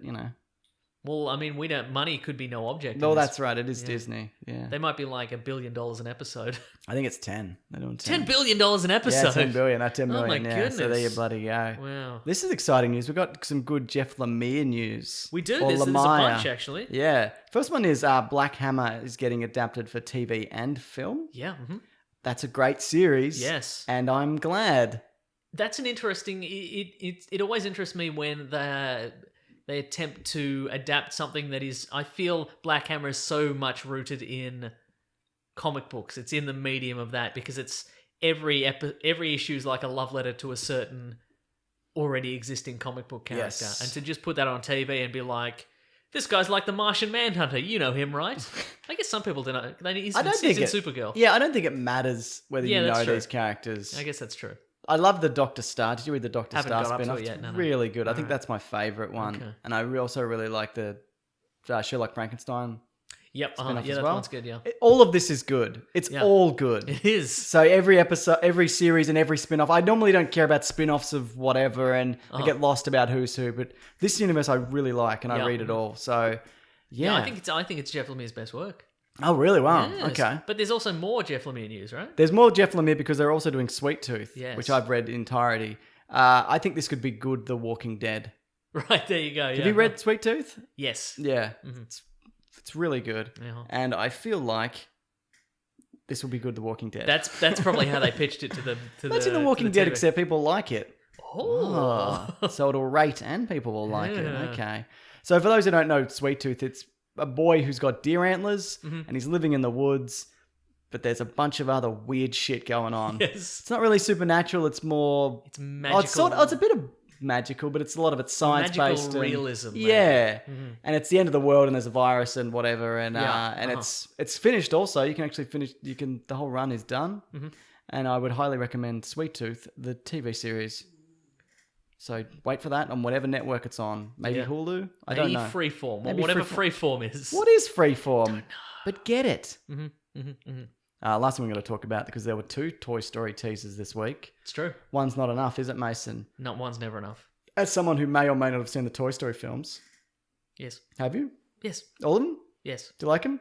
Well, I mean, money could be no object. No, in this. that's right. It is Disney. Yeah. They might be like $1 billion an episode. I think it's 10. They're doing 10. $10 billion an episode. Yeah, 10 billion. Not 10 Oh million. my yeah. So there you goodness. bloody go. Wow. This is exciting news. We've got some good Jeff Lemire news. We do. Or There's a Lemire. bunch, actually. Yeah. First one is Black Hammer is getting adapted for TV and film. Yeah. Mm-hmm. That's a great series. Yes. And I'm glad. That's an interesting. It always interests me when they attempt to adapt something that is. I feel Black Hammer is so much rooted in comic books. It's in the medium of that because it's every issue is like a love letter to a certain already existing comic book character, Yes. and to just put that on TV and be like, this guy's like the Martian Manhunter. You know him, right? I guess some people don't know. He's in Supergirl. Yeah, I don't think it matters whether Yeah, you that's know true. these characters. I guess that's true. I love the Dr. Star. Did you read the Dr. Haven't Star got up to spin-off? it yet, It's no. really good. I think Alright. that's my favourite one. Okay. And I also really like the Sherlock Frankenstein. Yep. Spin-off Yeah, as that well. one's good. Yeah, All of this is good. It's Yeah. all good. it is. So every episode, every series, and every spin-off. I normally don't care about spin-offs of whatever, and I get lost about who's who. But this universe I really like, and I Yeah. read it all. So yeah, I think it's Jeff Lemire's best work. Oh really? Wow. Yes. Okay. But there's also more Jeff Lemire news, right? There's more Jeff Lemire because they're also doing Sweet Tooth, Yes. which I've read entirety. I think this could be good. The Walking Dead. Right, there you go. Have you read Sweet Tooth? Yes. Yeah, it's really good, Yeah. and I feel like this will be good. The Walking Dead. That's probably how they pitched it to the Imagine The Walking Dead, TV. except people like it. Oh. So it'll rate and people will like it. Yeah. Okay. So for those who don't know Sweet Tooth, it's a boy who's got deer antlers and he's living in the woods, but there's a bunch of other weird shit going on. Yes. It's not really supernatural. It's more. It's magical. It's a bit of magical, but it's a lot of it's science based. Magical realism, maybe. Yeah, and it's the end of the world, and there's a virus and whatever, and Yeah, and it's finished. Also, you can actually finish. The whole run is done, and I would highly recommend Sweet Tooth, the TV series. So wait for that on whatever network it's on. Maybe Yeah. Hulu. I Maybe don't know. Freeform, or Maybe whatever Freeform. Freeform is. What is Freeform? But get it. Last thing we're going to talk about, because there were 2 Toy Story teasers this week. It's true. One's not enough, is it, Mason? Not one's never enough. As someone who may or may not have seen the Toy Story films, Yes. have you? Yes. All of them? Yes. Do you like them?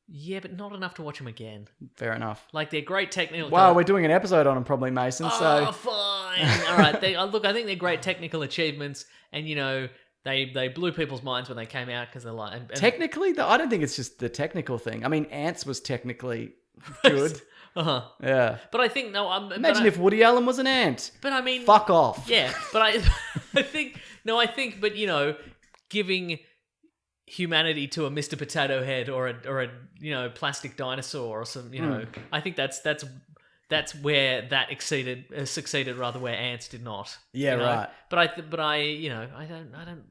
Yeah, but not enough to watch them again. Fair enough. Like, they're great technical. Wow, we're doing an episode on them probably, Mason. Oh, So fine. All right. Look, I think they're great technical achievements, and you know, they blew people's minds when they came out because they're like. And technically, though, I don't think it's just the technical thing. I mean, Ants was technically good. Uh-huh. Yeah. But I think Imagine if Woody Allen was an ant. But I mean, Fuck off. Yeah, but I think, but you know, giving humanity to a Mr. Potato Head or a plastic dinosaur or some, I think that's where that succeeded rather, where Ants did not. Yeah, right. But I'm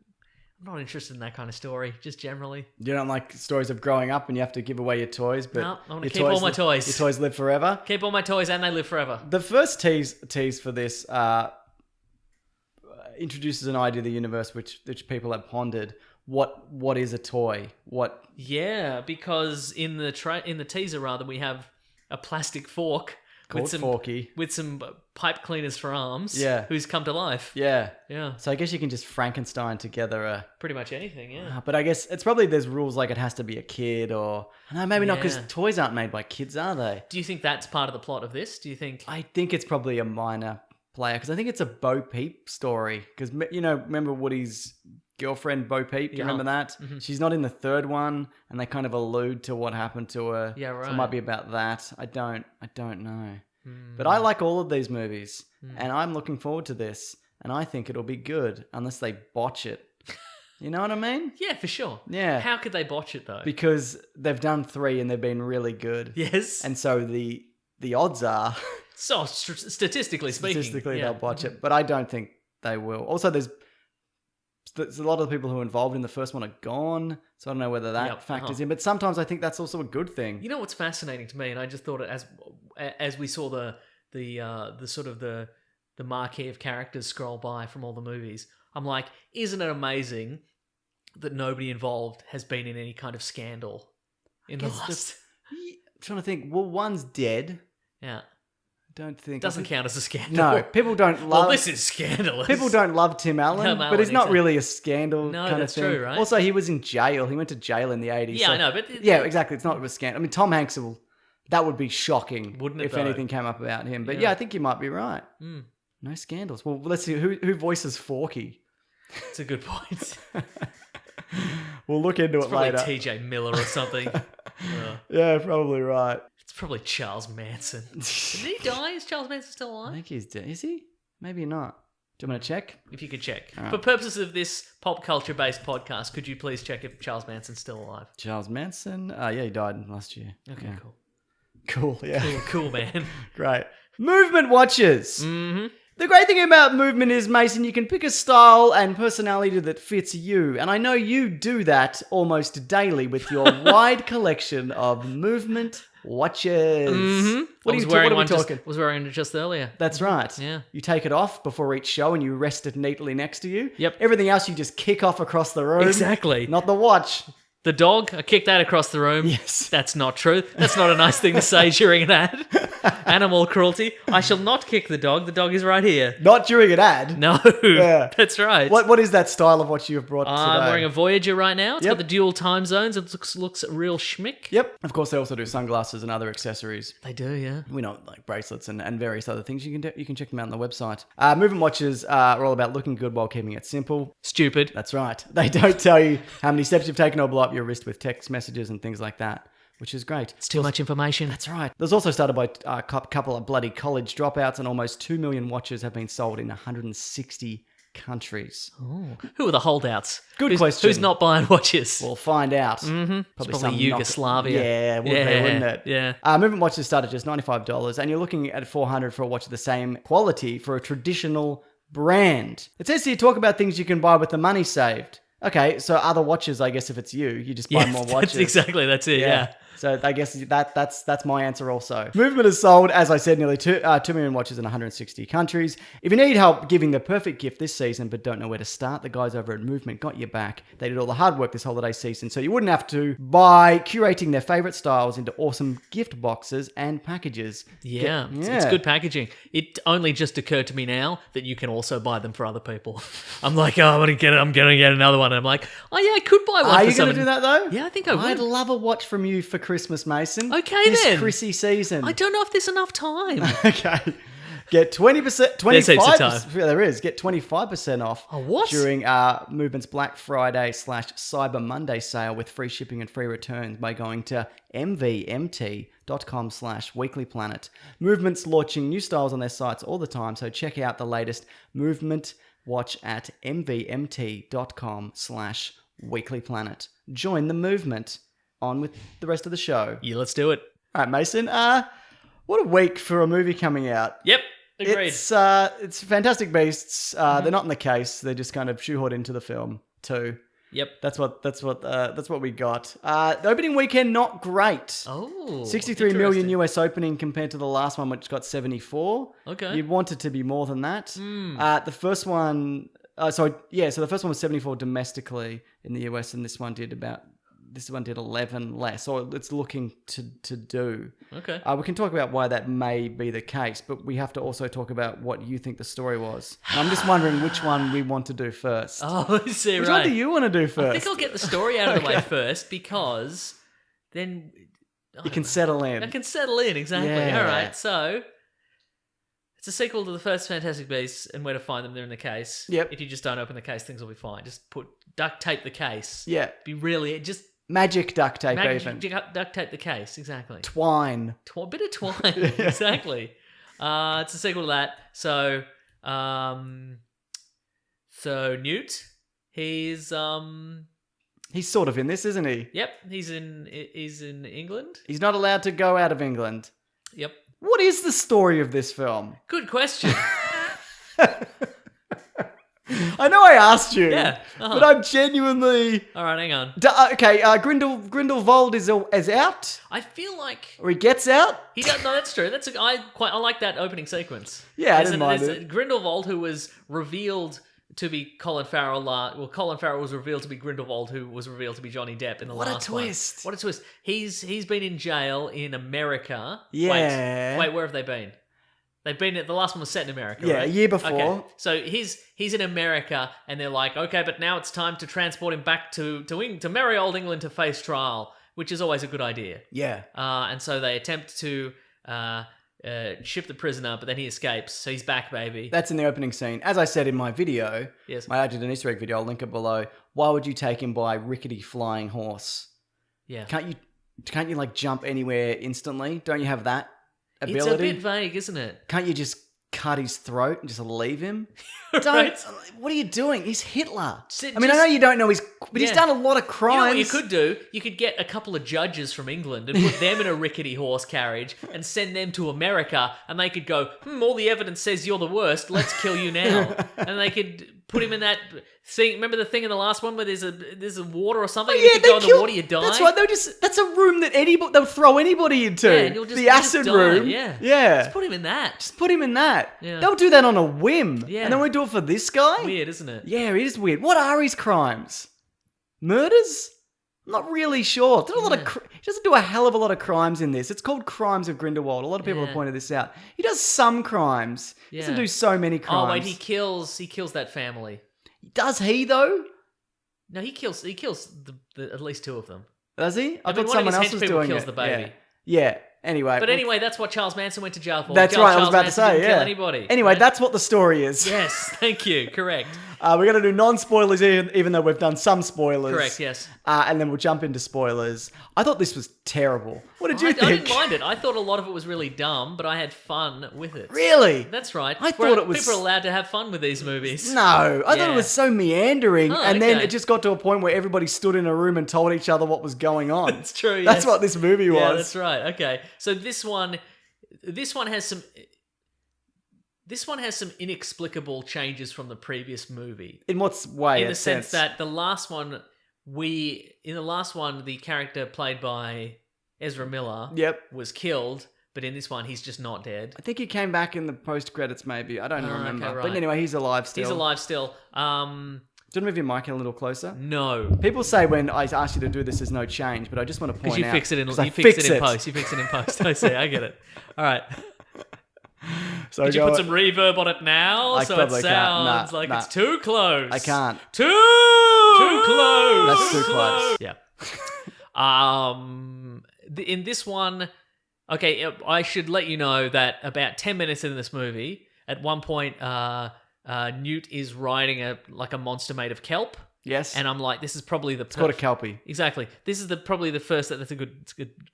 not interested in that kind of story, just generally. You don't like stories of growing up and you have to give away your toys, but No, I want to your keep all my toys. Your toys live forever. Keep all my toys and they live forever. The first tease for this introduces an idea of the universe which people have pondered. What is a toy? What? Yeah, because in the teaser rather, we have a plastic fork Called Forky. with some pipe cleaners for arms. Yeah. Who's come to life. Yeah. Yeah. So I guess you can just Frankenstein together a... Pretty much anything, yeah. But I guess it's probably there's rules like it has to be a kid or... No, maybe not, because Yeah. toys aren't made by kids, are they? Do you think that's part of the plot of this? Do you think... I think it's probably a minor player, because I think it's a Bo Peep story. Because, remember Woody's girlfriend, Bo Peep? Do you Yeah. remember that? Mm-hmm. She's not in the third one, and they kind of allude to what happened to her. Yeah, So it right. might be about that. I don't know. Hmm. But I like all of these movies, and I'm looking forward to this, and I think it'll be good, unless they botch it. You know what I mean? Yeah, for sure. Yeah. How could they botch it, though? Because they've done 3 and they've been really good. Yes. And so the odds are, So, statistically speaking. statistically, yeah. they'll botch it. But I don't think they will. Also, there's a lot of the people who were involved in the first one are gone, so I don't know whether that Yep, factors in. But sometimes I think that's also a good thing. You know what's fascinating to me, and I just thought it as we saw the sort of the marquee of characters scroll by from all the movies, I'm like, isn't it amazing that nobody involved has been in any kind of scandal in the Guess last? I'm trying to think. Well, one's dead. Yeah, I don't think doesn't count as a scandal. No, people don't love. Well, this is scandalous. People don't love Tim Allen, Tim but Allen, it's not exactly. really a scandal No, kind that's of thing. true, right? Also, he was in jail. He went to jail in the 80s. Yeah, so- I know, but Yeah, exactly. It's not a scandal. I mean, Tom Hanks that would be shocking, Wouldn't it, if though? anything came up about him. But Yeah. yeah, I think you might be right. Mm. No scandals. Well, let's see who voices Forky. It's a good point. We'll look into It's it probably later. TJ Miller or something. Yeah, probably right. It's probably Charles Manson. Did he die? Is Charles Manson still I alive? think he's dead. Is he? Maybe not. Do you want me to check? If you could check. All right. For purposes of this pop culture-based podcast, could you please check if Charles Manson's still alive? Charles Manson? Yeah, he died last year. Okay, Yeah. cool. Cool, yeah. Cool, man. Great. Movement watches. Mm-hmm. The great thing about movement is, Mason, you can pick a style and personality that fits you. And I know you do that almost daily with your wide collection of movement watches. Mm-hmm. What are we talking? Was wearing it just earlier. That's right. Yeah. You take it off before each show and you rest it neatly next to you. Yep. Everything else you just kick off across the room. Exactly. Not the watch. The dog, I kicked that across the room. Yes. That's not true. That's not a nice thing to say during an ad. Animal cruelty. I shall not kick the dog. The dog is right here. Not during an ad. No. Yeah. That's right. What is that style of watch you've brought today? I'm wearing a Voyager right now. It's Yep. got the dual time zones. It looks real schmick. Yep. Of course, they also do sunglasses and other accessories. They do, yeah. We know, like bracelets and various other things. You can check them out on the website. Movement watches are all about looking good while keeping it simple. Stupid. That's right. They don't tell you how many steps you've taken or blow up your wrist with text messages and things like that, which is great. It's too much information. That's right. There's also started by a couple of bloody college dropouts, and almost 2 million watches have been sold in 160 countries. Oh. Who are the holdouts? Good question. Who's not buying watches? We'll find out. Mm-hmm. Probably some Yugoslavia. Yeah, would be, wouldn't it? Yeah. Movement watches start at just $95, and you're looking at $400 for a watch of the same quality for a traditional brand. It says here, talk about things you can buy with the money saved. Okay, so other watches, I guess if it's you just buy more watches. That's it, yeah. So I guess that's my answer also. Movement has sold, as I said, nearly 2 million watches in 160 countries. If you need help giving the perfect gift this season but don't know where to start, the guys over at Movement got your back. They did all the hard work this holiday season, so you wouldn't have to, by curating their favorite styles into awesome gift boxes and packages. Yeah, it's good packaging. It only just occurred to me now that you can also buy them for other people. I'm like, I'm going to get another one. And I'm like, oh yeah, I could buy one Are for you going to do that though? Yeah, I think I would. I'd love a watch from you for Christmas, Mason. Okay, this then. Chrissy season. I don't know if there's enough time. Okay. Get 20%, 25%. There's heaps of time. Yeah, there is. Get 25% off what? during Movement's Black Friday / Cyber Monday sale with free shipping and free returns by going to mvmt.com/weeklyplanet. Movement's launching new styles on their sites all the time, so check out the latest Movement watch at mvmt.com/weeklyplanet. Join the movement. On with the rest of the show. Yeah, let's do it. All right, Mason. What a week for a movie coming out. Yep, agreed. It's Fantastic Beasts. They're not in the case. They're just kind of shoehorned into the film too. Yep. That's what we got. The opening weekend, not great. Oh, 63 million US opening compared to the last one, which got 74. Okay. You'd want it to be more than that. The first one, so the first one was 74 domestically in the US, and this one did 11 less, or it's looking to do. Okay. We can talk about why that may be the case, but we have to also talk about what you think the story was. And I'm just wondering which one we want to do first. Oh, I see, Which right. one do you want to do first? I think I'll get the story out of the way first, because then You can settle in. I can settle in, exactly. Yeah. All right, so it's a sequel to the first Fantastic Beasts and Where to Find Them. They're in the case. Yep. If you just don't open the case, things will be fine. Just duct tape the case. Yeah. Be really just Magic duct tape even. duct tape the case, exactly. Twine. Bit of twine, exactly. It's a sequel to that. So Newt, he's sort of in this, isn't he? Yep, he's in England. He's not allowed to go out of England. Yep. What is the story of this film? Good question. I know I asked you, Yeah, but I'm genuinely... All right, hang on. Grindelwald is out, I feel like or he gets out. he does. No, that's true. I like that opening sequence. Yeah, I didn't mind it. Grindelwald, who was revealed to be Colin Farrell. Colin Farrell was revealed to be Grindelwald, who was revealed to be Johnny Depp in the What a last one. twist. What a twist! He's been in jail in America. Yeah. Wait, where have they been? They've been the last one was set in America. Yeah, right? a year before. Okay. So he's in America, and they're like, okay, but now it's time to transport him back to merry old England to face trial, which is always a good idea. Yeah. And so they attempt to ship the prisoner, but then he escapes, so he's back, baby. That's in the opening scene. As I said in my video, Yes. I did an Easter egg video, I'll link it below. Why would you take him by rickety flying horse? Yeah. Can't you can't you like jump anywhere instantly? Don't you have that ability? It's a bit vague, isn't it? Can't you just cut his throat and just leave him? Right. Don't. What are you doing? He's Hitler. Sit- I mean, I know you don't know but he's Yeah. done a lot of crimes. You know what you could do? You could get a couple of judges from England and put them in a rickety horse carriage and send them to America, and they could go, all the evidence says you're the worst, let's kill you now. And they could put him in that thing. Remember the thing in the last one where there's a water or something? and you could go in the water, you die? That's right. That's a room that they'll throw anybody into. Yeah, and you'll just- the you'll just acid die, room. yeah. Yeah. Just put him in that. Just put him in that. Yeah. They'll do that on a whim. Yeah. And then we do it for this guy? Weird, isn't it? Yeah, it is weird. What are his crimes? Murders? I'm not really sure. He doesn't do a hell of a lot of crimes in this. It's called Crimes of Grindelwald. A lot of people have Yeah. pointed this out. He does some crimes. He doesn't Yeah. do so many crimes. Oh, wait, he kills that family. Does he, though? No, he kills the at least two of them. Does he? I mean, thought one of someone his else was henchpeople doing kills it. the baby. Yeah. Anyway. But anyway, that's what Charles Manson went to jail for. That's right. I was Charles about to Manson say, didn't yeah. kill anybody. Anyway, right? that's what the story is. Yes, thank you. Correct. We're going to do non-spoilers even though we've done some spoilers. Correct, yes. And then we'll jump into spoilers. I thought this was terrible. What did you I think? didn't mind it. I thought a lot of it was really dumb, but I had fun with it. Really? That's right. I thought it was- People are allowed to have fun with these movies. No, I thought Yeah. it was so meandering. Oh, And then okay. it just got to a point where everybody stood in a room and told each other what was going on. That's true, That's yes. what this movie was. Yeah, that's right. Okay. So this one has some inexplicable changes from the previous movie. In what way? In the sense that the last one, the character played by Ezra Miller Yep. was killed, but in this one, he's just not dead. I think he came back in the post-credits maybe. I don't remember. okay, But right. anyway, he's alive still. He's alive still. Do you want to move your mic in a little closer? No. People say when I ask you to do this, there's no change, but I just want to point Because you out... fix it in 'cause I you fix fix it in post. You fix it in post. I see. I get it. All right. So Did you put some reverb on it now, I so it probably can't. sounds like Nah. it's too close? I can't. Too close. That's too close. Yeah. In this one, okay, I should let you know that about 10 minutes into this movie, at one point, Newt is riding a monster made of kelp, Yes. and I'm like, this is probably the It's called a Kelpie. exactly. This is probably the first. That's a good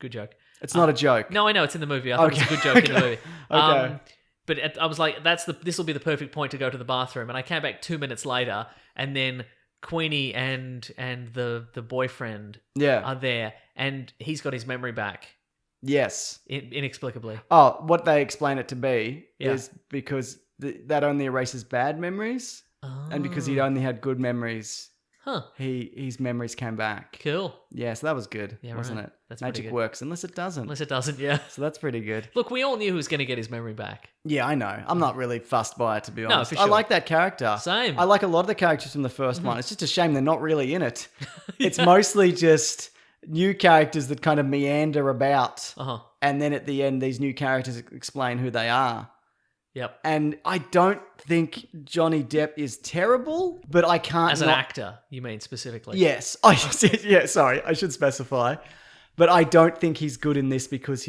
joke. It's not a joke. No, I know it's in the movie. I thought it was a good joke in the movie. Okay. But I was like, this will be the perfect point to go to the bathroom. And I came back 2 minutes later, and then Queenie and the boyfriend Yeah. are there, and he's got his memory back Yes. inexplicably. Oh, what they explain it to be Yeah. is because that only erases bad memories, and because he only had good memories, Huh. his memories came back. Cool. Yeah, so that was good, Yeah, wasn't right. it? That's pretty Magic good. works unless it doesn't. Unless it doesn't, yeah. So that's pretty good. Look, we all knew who was going to get his memory back. Yeah, I know. I'm not really fussed by it, to be honest. for I sure. like that character. Same. Mm-hmm. I like a lot of the characters from the first one. It's just a shame they're not really in it. It's mostly just new characters that kind of meander about. Uh-huh. And then at the end, these new characters explain who they are. Yep. And I don't think Johnny Depp is terrible, but I can't As an not- actor, you mean specifically? Yes. Yeah, sorry. I should specify. But I don't think he's good in this because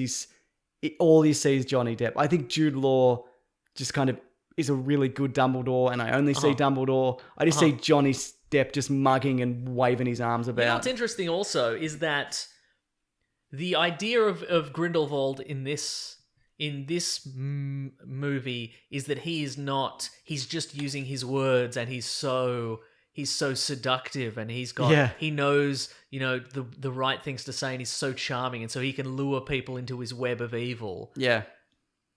all you see is Johnny Depp. I think Jude Law just kind of is a really good Dumbledore, and I only see Dumbledore. I just see Johnny Depp just mugging and waving his arms about. You know what's interesting also is that the idea of Grindelwald in this movie is that he's just using his words, and he's so seductive, and he knows, the right things to say, and he's so charming, and so he can lure people into his web of evil. Yeah.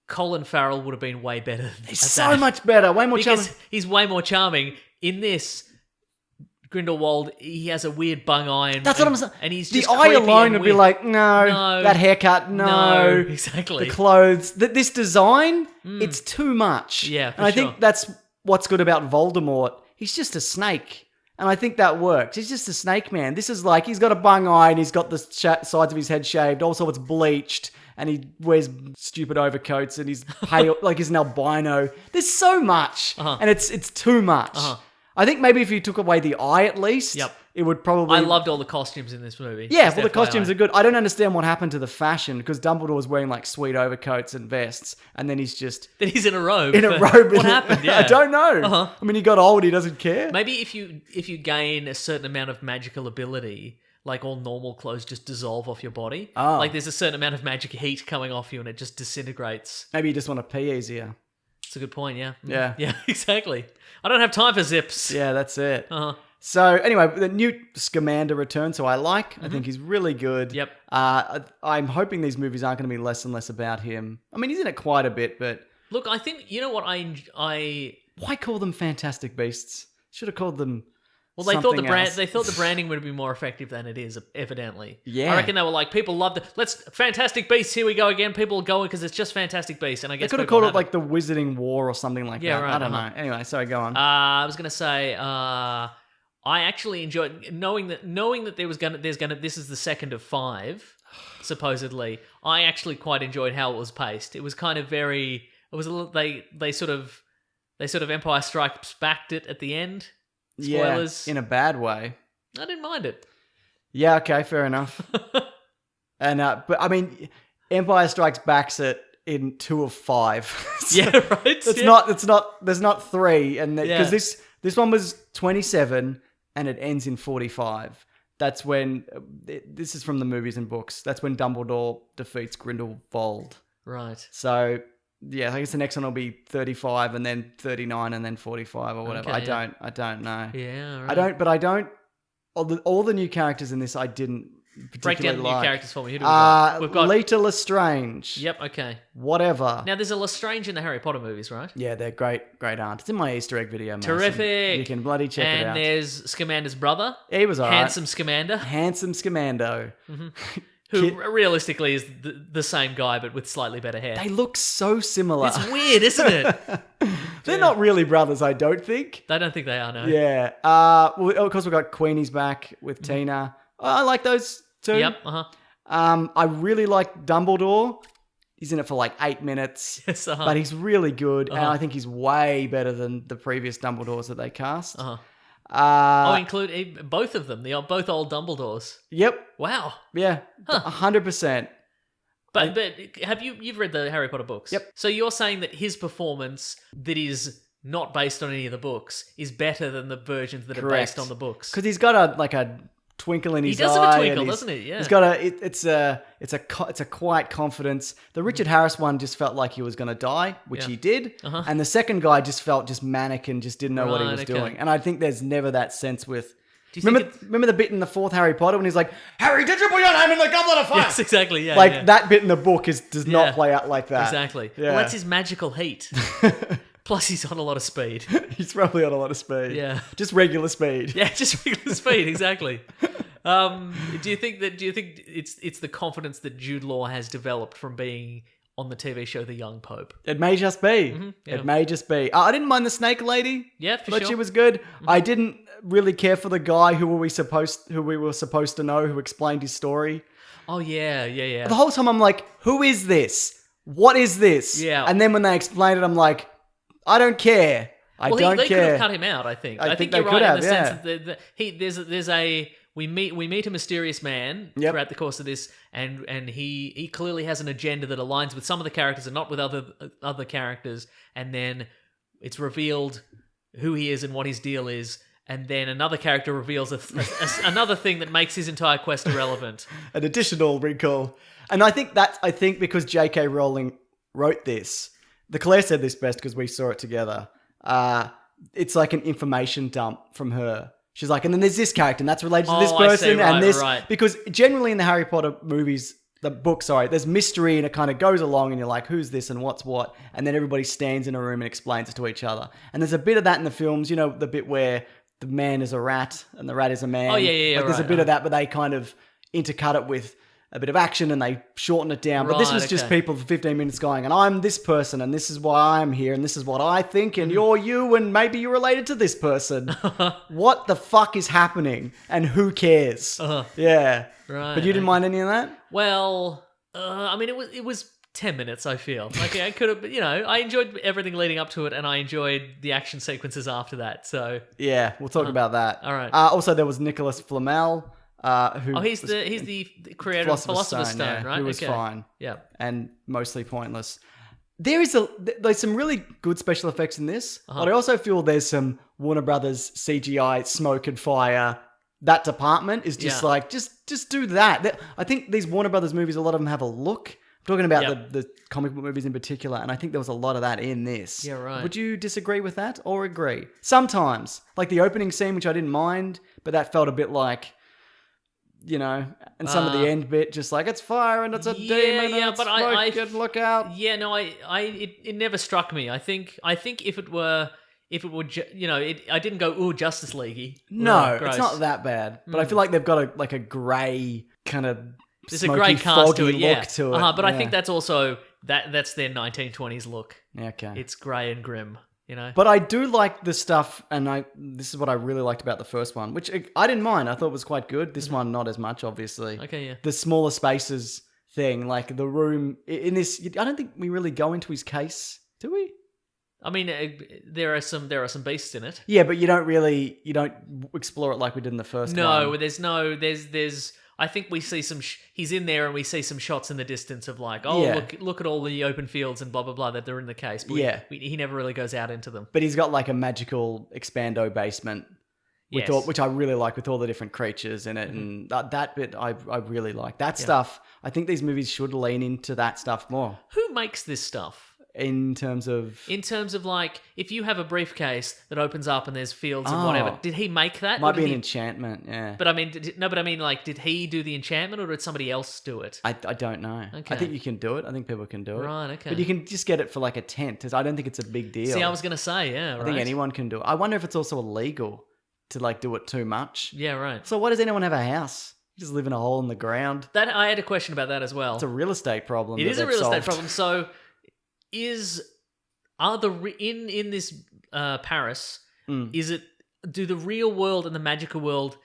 Colin Farrell would have been way better. He's so much better, way more charming. Because he's way more charming. In this, Grindelwald, he has a weird bung eye. And, That's what I'm saying. And he's the just eye creepy alone and would be weird. like, no, No. that haircut, no. Exactly. The clothes, this design, it's too much. Yeah, for and I sure. think that's what's good about Voldemort. He's just a snake. And I think that works. He's just a snake man. This is like, he's got a bung eye and he's got the sides of his head shaved. Also, it's bleached. And he wears stupid overcoats and he's pale, like he's an albino. There's so much. And it's too much. I think maybe if you took away the eye at least, Yep. it would probably... I loved all the costumes in this movie. Yeah, Just well, the FYI. costumes are good. I don't understand what happened to the fashion because Dumbledore was wearing like sweet overcoats and vests, and then he's just Then he's in a robe. in a robe. What happened? Yeah. I don't know. I mean, he got old. He doesn't care. Maybe if you gain a certain amount of magical ability, like all normal clothes just dissolve off your body. Oh. Like there's a certain amount of magic heat coming off you and it just disintegrates. Maybe you just want to pee easier. It's a good point, yeah. Yeah. Yeah, exactly. I don't have time for zips. Yeah, that's it. Uh-huh. So anyway, the new Scamander returns, who I like. I think he's really good. Yep. I'm hoping these movies aren't going to be less and less about him. I mean, he's in it quite a bit, but Look, I think, you know what I why call them Fantastic Beasts? Should have called them. Well, they thought something the else. they thought the branding would be more effective than it is, evidently. Yeah. I reckon they were like, people love Fantastic Beasts, here we go again. People are going because it's just Fantastic Beasts. And I They guess could have people called it haven't. like the Wizarding War or something like Yeah, that. right, I don't uh-huh. know. Anyway, sorry, go on. I was gonna say, I actually enjoyed knowing that this is the second of 5, supposedly. I actually quite enjoyed how it was paced. It was kind of very. It was a little. They sort of Empire Strikes Backed it at the end. Spoilers. Yeah, in a bad way. I didn't mind it. Yeah, okay, fair enough. And but I mean, Empire Strikes Back's it in 2 of 5. So Yeah, right. It's Yeah. not. There's not 3, and because Yeah. this one was 27 and it ends in 45. That's when this is from the movies and books. That's when Dumbledore defeats Grindelwald. Right. So yeah, I guess the next one will be 35 and then 39 and then 45 or whatever. Okay, I don't know. Yeah. Right. I don't. All the new characters in this I didn't Break particularly down the new like. characters for me. Who do we got? We've got. Leta Lestrange. Yep. Okay. Whatever. Now there's a Lestrange in the Harry Potter movies, right? Yeah, they're great art. It's in my Easter egg video, Mason. Terrific. You can bloody check it out. And there's Scamander's brother. He was alright. Handsome Scamander, Handsome Scamando. who realistically is the same guy but with slightly better hair. They look so similar. It's weird, isn't it? They're not really brothers, I don't think. I don't think they are, no. Yeah. Well, of course, we've got Queenie's back with Tina. I like those two. Yep, uh-huh. I really like Dumbledore. He's in it for like 8 minutes. Yes, uh-huh. But he's really good. And Uh-huh. I think he's way better than the previous Dumbledores that they cast. Uh-huh. Uh, Include both of them, both old Dumbledores. Yep. Wow. Yeah. 100%. But you've read the Harry Potter books? Yep. So you're saying that his performance that is not based on any of the books is better than the versions that are based on the books? Because he's got a twinkle in his eye. He does have a and twinkle, he's- doesn't he? Yeah. He's got it's a quiet confidence. The Richard Harris one just felt like he was going to die, which Yeah. he did. Uh-huh. And the second guy just felt just manic and just didn't know what he Right, was okay. doing. And I think there's never that sense with. Do you think Remember the bit in the 4th Harry Potter when he's like, "Harry, did you put your name in the goblet of fire?" Yes, exactly. Yeah. Like yeah. that bit in the book does Yeah. not play out like that. Exactly. Yeah. Well, that's his magical heat. Plus, he's on a lot of speed. He's probably on a lot of speed. Yeah. Just regular speed. Yeah, just regular speed. Exactly. Do you think it's the confidence that Jude Law has developed from being on the TV show The Young Pope? It may just be. yeah. It may just be. I didn't mind the snake lady. Yeah, for Thought sure. she was good. I didn't really care for the guy who we were supposed to know who explained his story. Oh yeah. The whole time I'm like, who is this? What is this? Yeah. And then when they explained it, I'm like, I don't care. I don't they could care. have cut him out. I think. I I think think they you're could right have, in the yeah. sense that there's a we meet a mysterious man Yep. throughout the course of this, and he clearly has an agenda that aligns with some of the characters and not with other characters, and then it's revealed who he is and what his deal is. And then another character reveals another thing that makes his entire quest irrelevant. An additional wrinkle. And I think because J.K. Rowling wrote this, the Claire said this best because we saw it together. It's like an information dump from her. She's like, and then there's this character, and that's related to this Oh, I person, see, right, and this right. because generally in the Harry Potter movies, the book, there's mystery, and it kind of goes along, and you're like, who's this and what's what, and then everybody stands in a room and explains it to each other. And there's a bit of that in the films, you know, the bit where the man is a rat and the rat is a man. Oh, yeah, Like, there's a right, bit of that, but they kind of intercut it with a bit of action and they shorten it down. But this Right, was just okay. people for 15 minutes going, and I'm this person, and this is why I'm here, and this is what I think, and you're you, and maybe you're related to this person. What the fuck is happening? And who cares? Yeah. Right. But you didn't mind any of that? Well, I mean, it was 10 minutes, I feel. Like, I could have, I enjoyed everything leading up to it, and I enjoyed the action sequences after that, so... Yeah, we'll talk about that. all right. Also, there was Nicholas Flamel, who he's was the creator of Philosopher's Stone, yeah, right? who was Okay. fine. Yeah. And mostly pointless. There's some really good special effects in this, Uh-huh. but I also feel there's some Warner Brothers CGI smoke and fire that department is just Yeah. like, just do that. I think these Warner Brothers movies, a lot of them have a look. I'm talking about the comic book movies in particular, and I think there was a lot of that in this. Yeah, right. Would you disagree with that or agree? Sometimes. Like the opening scene, which I didn't mind, but that felt a bit like, and some of the end bit, just like, it's fire and it's a demon and it's but I smoke and look out. Yeah, no, it never struck me. I think if it were, I didn't go, ooh, Justice League. No, it's not that bad. But I feel like they've got a grey kind of There's a grey cast to it, look to it. But I think that's also that's their 1920s look. Yeah, okay. It's grey and grim, But I do like the stuff, and this is what I really liked about the first one, which I didn't mind. I thought it was quite good. This one, not as much, obviously. Okay, yeah. The smaller spaces thing, like the room in this. I don't think we really go into his case, do we? I mean, there are some beasts in it. Yeah, but you don't explore it like we did in the first one. No, there's. I think we see he's in there and we see some shots in the distance of like, look at all the open fields and blah, blah, blah that they're in the case. But he never really goes out into them. But he's got like a magical expando basement, which I really like with all the different creatures in it. And that bit I really like. That stuff, I think these movies should lean into that stuff more. Who makes this stuff? In terms of like, if you have a briefcase that opens up and there's fields and whatever, did he make that? Might be an enchantment, yeah. But I mean, did he do the enchantment or did somebody else do it? I don't know. Okay. I think you can do it. I think people can do it. Right, okay. But you can just get it for like a tent. I don't think it's a big deal. See, I was going to say, yeah, right. I think anyone can do it. I wonder if it's also illegal to like do it too much. Yeah, right. So why does anyone have a house? You just live in a hole in the ground. That I had a question about that as well. It's a real estate problem. It is a real estate problem. So in this Paris, do the real world and the magical world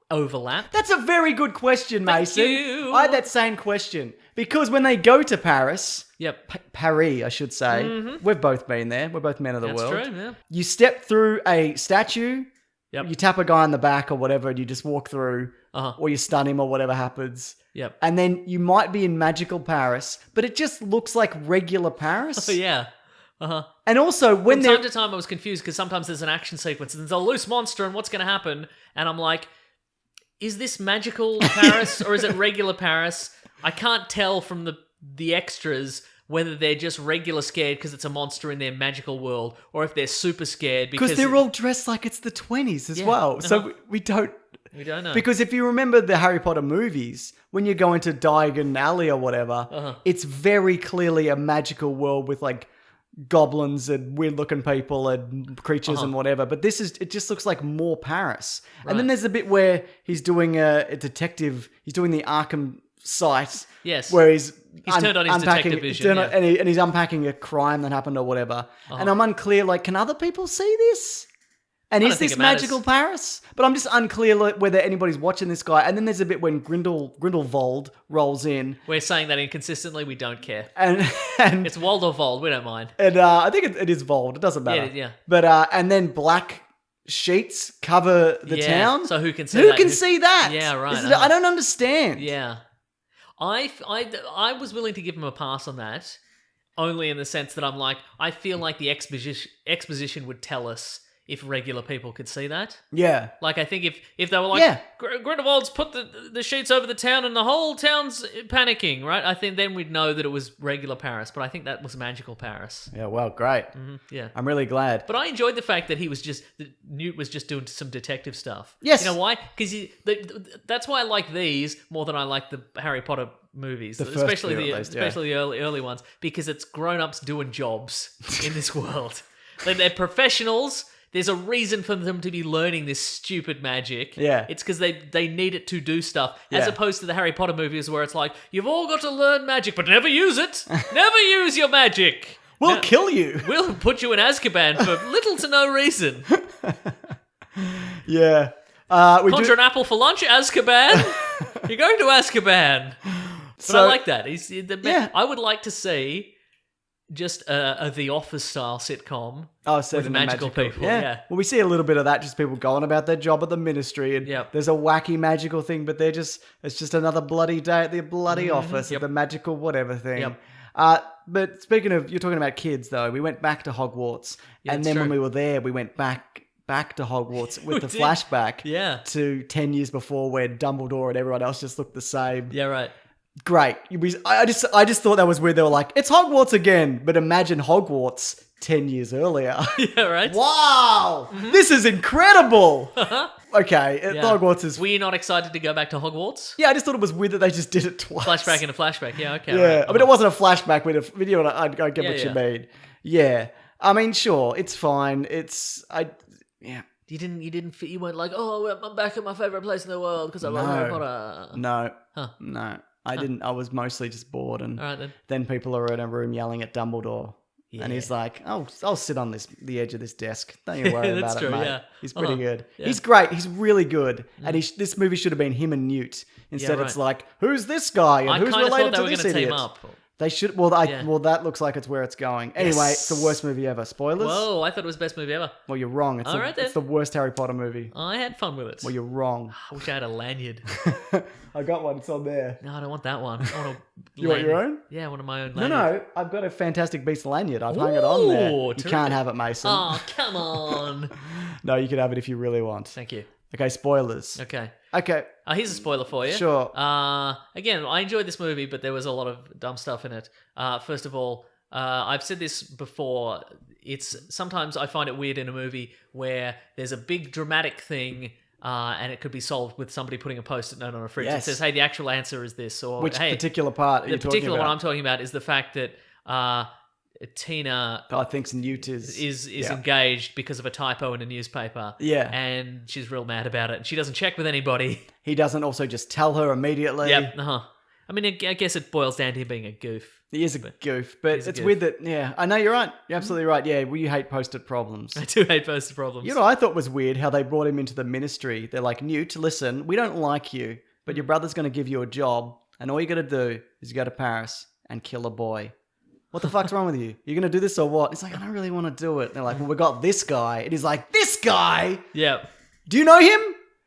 overlap? That's a very good question, Mason. Thank you. I had that same question because when they go to Paris, Paris, I should say, we've both been there. We're both men of the world. That's true. Yeah. You step through a statue. Yep. You tap a guy on the back or whatever, and you just walk through, or you stun him or whatever happens. Yep. And then you might be in magical Paris, but it just looks like regular Paris. Oh, yeah. And also, when from time to time, I was confused because sometimes there's an action sequence and there's a loose monster, and what's going to happen? And I'm like, is this magical Paris or is it regular Paris? I can't tell from the extras whether they're just regular scared because it's a monster in their magical world, or if they're super scared because they're all dressed like it's the 20s as well. So we don't know. Because if you remember the Harry Potter movies, when you go into Diagon Alley or whatever, it's very clearly a magical world with like goblins and weird looking people and creatures and whatever. But it just looks like more Paris. Right. And then there's the bit where he's doing a detective, he's doing the Arkham site. Yes. Where he's turned on his detective vision. And he's unpacking a crime that happened or whatever. And I'm unclear, like, can other people see this? And is this magical Paris? But I'm just unclear whether anybody's watching this guy. And then there's a bit when Grindelwald rolls in. We're saying that inconsistently. We don't care. And it's Wald or Vold. We don't mind. And I think it is Vold. It doesn't matter. Yeah. But and then black sheets cover the town. So who can see that? Who can see that? Yeah, right. I don't understand. Yeah. I was willing to give him a pass on that, only in the sense that I'm like, I feel like the exposition would tell us if regular people could see that. Yeah. Like, I think if they were like, Grindelwald's put the sheets over the town and the whole town's panicking, right? I think then we'd know that it was regular Paris, but I think that was magical Paris. Yeah, well, great. Yeah. I'm really glad. But I enjoyed the fact that Newt was just doing some detective stuff. Yes. You know why? Because that's why I like these more than I like the Harry Potter movies, especially the early ones, because it's grown-ups doing jobs in this world. They're professionals. There's a reason for them to be learning this stupid magic. Yeah. It's because they need it to do stuff. As opposed to the Harry Potter movies where it's like, you've all got to learn magic, but never use it. Never use your magic. We'll kill you. We'll put you in Azkaban for little to no reason. Yeah. Conjure an apple for lunch, Azkaban. You're going to Azkaban. But I like that. I would like to see just a The Office style sitcom with magical people. Yeah. Well, we see a little bit of that, just people going about their job at the ministry, and there's a wacky magical thing, but it's just another bloody day at the bloody office at the magical whatever thing. But speaking of, you're talking about kids though, we went back to Hogwarts, and then when we were there, we went back back to Hogwarts with the did. flashback Yeah. to 10 years before where Dumbledore and everyone else just looked the same. Yeah, right. Great. I just thought that was weird. They were like, it's Hogwarts again, but imagine Hogwarts 10 years earlier. Yeah, right. Wow. This is incredible. Okay. Yeah. Hogwarts is... Were you not excited to go back to Hogwarts? Yeah, I just thought it was weird that they just did it twice. Flashback and a flashback. Yeah, okay. Yeah. Right. I mean, it wasn't a flashback with a video. I get what you Yeah. mean. Yeah. I mean, sure. It's fine. Yeah. You weren't like, oh, I'm back at my favorite place in the world because I love Harry Potter. No. Huh. No. I didn't. I was mostly just bored. And All right, then people are in a room yelling at Dumbledore. Yeah. And he's like, I'll sit on the edge of this desk. Don't you worry That's about true, it, mate. yeah. He's pretty good. Yeah. He's great. He's really good. And this movie should have been him and Newt. Instead, right. it's like, who's this guy? And I who's kind of related thought they to were this going to idiot? team up. They should. Yeah. Well, that looks like it's where it's going. Anyway, it's the worst movie ever. Spoilers? Whoa, I thought it was the best movie ever. Well, you're wrong. It's, All right, then. it's the worst Harry Potter movie. I had fun with it. Well, you're wrong. I wish I had a lanyard. I got one. It's on there. No, I don't want that one. I want a You want your own? Yeah, one of my own No, lanyard. no. I've got a Fantastic Beasts lanyard. I've hung it on there. Ooh, You terrific. can't have it, Mason. Oh, come on. No, you can have it if you really want. Thank you. Okay, spoilers. Okay. Okay. Here's a spoiler for you. Sure. Again, I enjoyed this movie, but there was a lot of dumb stuff in it. First of all, I've said this before. It's sometimes I find it weird in a movie where there's a big dramatic thing, and it could be solved with somebody putting a post-it note on a fridge that Yes. says, "Hey, the actual answer is this," or Which "Hey, particular part are you the particular talking one about? I'm talking about is the fact that Tina I think Newt is yeah. engaged because of a typo in a newspaper. Yeah. And she's real mad about it. And she doesn't check with anybody. He doesn't also just tell her immediately. Yep. I mean, I guess it boils down to him being a goof. He is a goof, but He's a it's goof. weird that, yeah, I know you're right. You're absolutely right. Yeah, well, you hate post-it problems. I do hate post-it problems. You know what I thought was weird? How they brought him into the ministry. They're like, Newt, listen, we don't like you, but your brother's going to give you a job, and all you got to do is go to Paris and kill a boy. What the fuck's wrong with you? You're going to do this or what? He's like, I don't really want to do it. And they're like, well, we got this guy. And he's like, this guy? Yeah. Do you know him?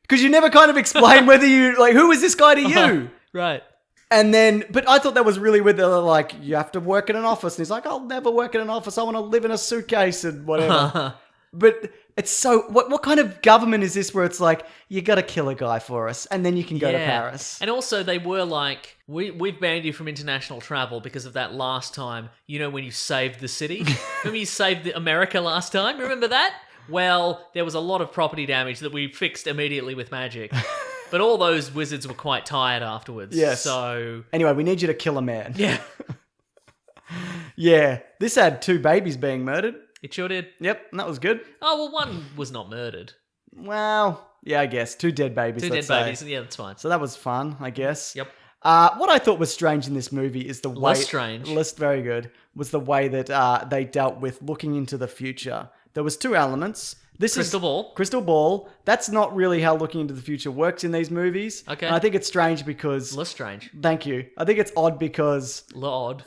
Because you never kind of explain whether you, like, who is this guy to you? Right. And then, but I thought that was really weird. They're like, you have to work in an office. And he's like, I'll never work in an office. I want to live in a suitcase and whatever. But it's so, what kind of government is this where it's like, you got to kill a guy for us and then you can go to Paris? And also they were like, we've banned you from international travel because of that last time, you know, when you saved the city. Remember you saved America last time? Remember that? Well, there was a lot of property damage that we fixed immediately with magic. But all those wizards were quite tired afterwards. Yes. So... Anyway, we need you to kill a man. Yeah. Yeah. This had 2 babies being murdered. It sure did. Yep. And that was good. Oh, well, one was not murdered. Well, yeah, I guess. 2 dead babies. 2 let's dead say. babies. Yeah, that's fine. So that was fun, I guess. Yep. What I thought was strange in this movie is the way... Less strange. Very good. Was the way that they dealt with looking into the future. There was 2 elements. Crystal ball. Crystal ball. That's not really how looking into the future works in these movies. Okay. And I think it's strange because... Less strange. Thank you. I think it's odd because Lord.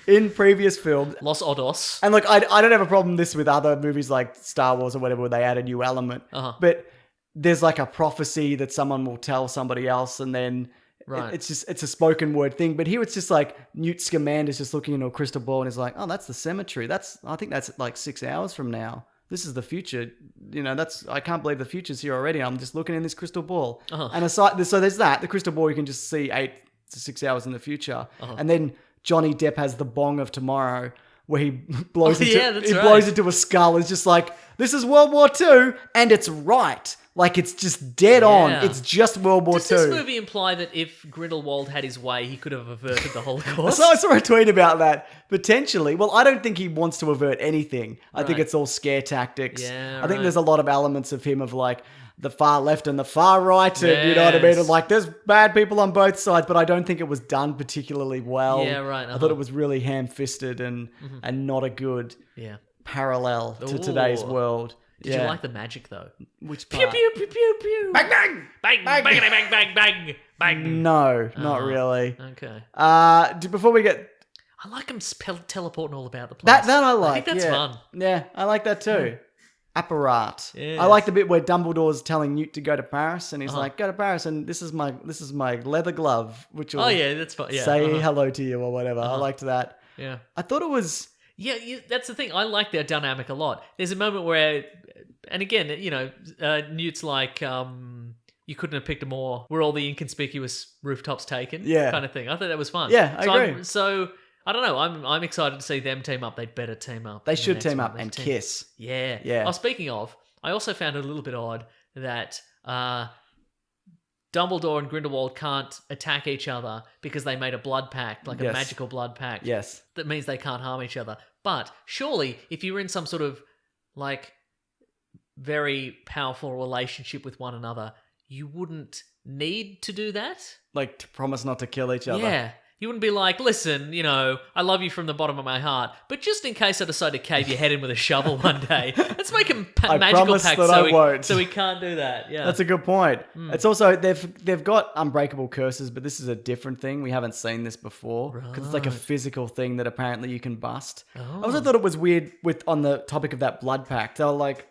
in previous films... Los Odos. And look, I don't have a problem with other movies like Star Wars or whatever where they add a new element. But there's like a prophecy that someone will tell somebody else and then... Right. It's a spoken word thing, but here it's just like Newt Scamander's just looking into a crystal ball and is like, oh, that's the cemetery. I think that's like 6 hours from now. This is the future. You know, I can't believe the future's here already. I'm just looking in this crystal ball. And aside, so there's that. The crystal ball, you can just see 8 to 6 hours in the future. And then Johnny Depp has the bong of tomorrow where he blows blows into a skull. It's just like, this is World War II and it's right. Like, it's just dead on. It's just World War II. Does this movie imply that if Grindelwald had his way, he could have averted the Holocaust? So I saw a tweet about that. Potentially. Well, I don't think he wants to avert anything. I think it's all scare tactics. Yeah, I think there's a lot of elements of him of like the far left and the far right. And, you know what I mean? And like, there's bad people on both sides, but I don't think it was done particularly well. Yeah, right. I thought it was really ham-fisted and not a good parallel to today's world. Did you like the magic though? Which Pew part? pew pew pew pew. Bang bang bang bang bang bang bang bang bang. No, not really. Okay. Before we get... I like him teleporting all about the place. That I like. I think that's fun. Yeah, I like that too. Apparat. Yes. I like the bit where Dumbledore's telling Newt to go to Paris, and he's like, "Go to Paris, and this is my leather glove, which will that's fun. Yeah. say hello to you or whatever." I liked that. Yeah. I thought it was... Yeah, that's the thing. I like their dynamic a lot. There's a moment where And again, Newt's like, you couldn't have picked a more, were all the inconspicuous rooftops taken? Yeah. Kind of thing. I thought that was fun. Yeah, I agree. So, I don't know. I'm excited to see them team up. They'd better team up. They in the should next team one. up They and should kiss. Yeah. Yeah. Oh, speaking of, I also found it a little bit odd that Dumbledore and Grindelwald can't attack each other because they made a blood pact, like a Yes. magical blood pact. Yes. That means they can't harm each other. But surely, if you're in some sort of like very powerful relationship with one another, you wouldn't need to do that. Like to promise not to kill each other. Yeah. You wouldn't be like, listen, I love you from the bottom of my heart, but just in case I decide to cave your head in with a shovel one day, let's make a I magical promise pact that I won't. so we can't do that. Yeah. That's a good point. It's also they've got unbreakable curses, but this is a different thing. We haven't seen this before because it's like a Right. physical thing that apparently you can bust. Oh. I also thought it was weird on the topic of that blood pact. They were like,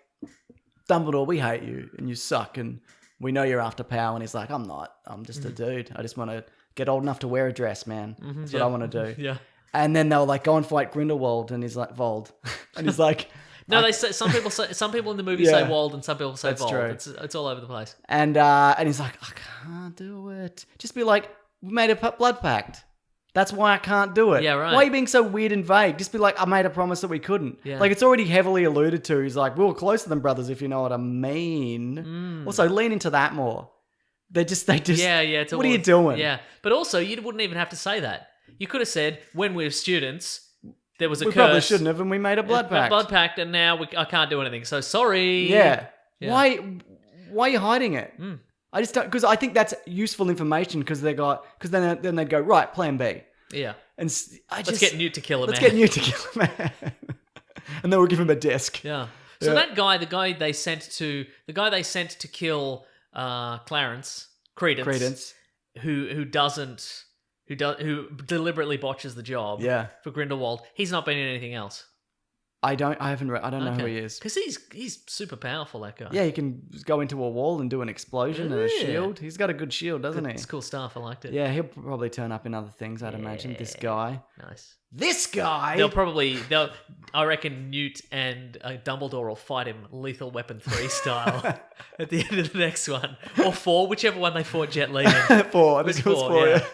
Dumbledore, we hate you and you suck and we know you're after power. And he's like, I'm not. I'm just a dude. I just want to get old enough to wear a dress, man. That's what I want to do. Yeah. And then they'll like go and fight Grindelwald, and he's like Vold, and he's like, No, they say some people in the movie Yeah. say Wald and some people say That's Vold. true. It's all over the place. and he's like, I can't do it. Just be like, we made a blood pact. That's why I can't do it. Yeah, right. Why are you being so weird and vague? Just be like, I made a promise that we couldn't. Yeah. Like, it's already heavily alluded to. He's like, we were closer than brothers, if you know what I mean. Also, lean into that more. They just. Yeah. It's what are you doing? Yeah, but also you wouldn't even have to say that. You could have said when we were students, there was a We curse. probably shouldn't have, and we made a blood pact. Blood pact, and now I can't do anything. So sorry. Yeah. Yeah. Why are you hiding it? I just don't, because I think that's useful information because then they'd go, right, plan B. Yeah. And Let's get Newt to kill a Let's man. get Newt to kill a man. And then we'll give him a desk. Yeah. So Yeah. that guy, the guy they sent to kill Credence, who deliberately botches the job Yeah. for Grindelwald, he's not been in anything else. I don't know who he is. Because he's super powerful, that guy. Yeah, he can go into a wall and do an explosion and a Yeah. shield. He's got a good shield, doesn't he? It's cool stuff. I liked it. Yeah, he'll probably turn up in other things, I'd imagine. This guy. Nice. This guy? I reckon Newt and Dumbledore will fight him Lethal Weapon 3 style at the end of the next one. Or 4, whichever one they fought Jet Li in. 4. I think it was 4, yeah.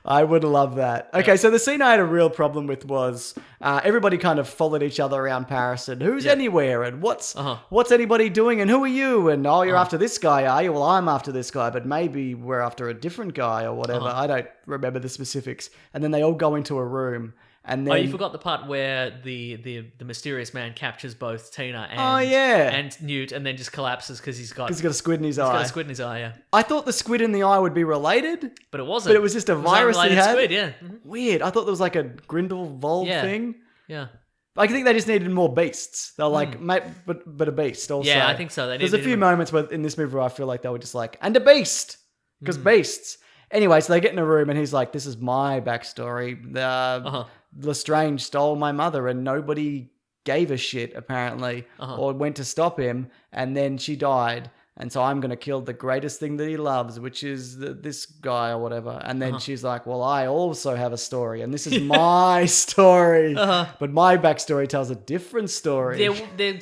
I would love that. Okay, so the scene I had a real problem with was everybody kind of followed each other around Paris and who's anywhere and what's anybody doing and who are you and you're after this guy, are you? Well, I'm after this guy, but maybe we're after a different guy or whatever. I don't remember the specifics. And then they all go into a room and then... Oh, you forgot the part where the mysterious man captures both Tina and and Newt and then just collapses because he's got a squid in his eye. got a squid in his eye, yeah. I thought the squid in the eye would be related. But it wasn't. But it was just a virus he unrelated had. squid, yeah. Mhm. Weird. I thought there was like a Grindelwald thing. Yeah. I think they just needed more beasts. They're like, mate, but a beast also. Yeah, I think so. There's a few moments where in this movie where I feel like they were just like, and a beast, because beasts. Anyway, so they get in a room and he's like, this is my backstory. Lestrange stole my mother and nobody gave a shit apparently or went to stop him. And then she died. And so I'm going to kill the greatest thing that he loves, which is this guy or whatever. And then she's like, well, I also have a story and this is my story. But my backstory tells a different story.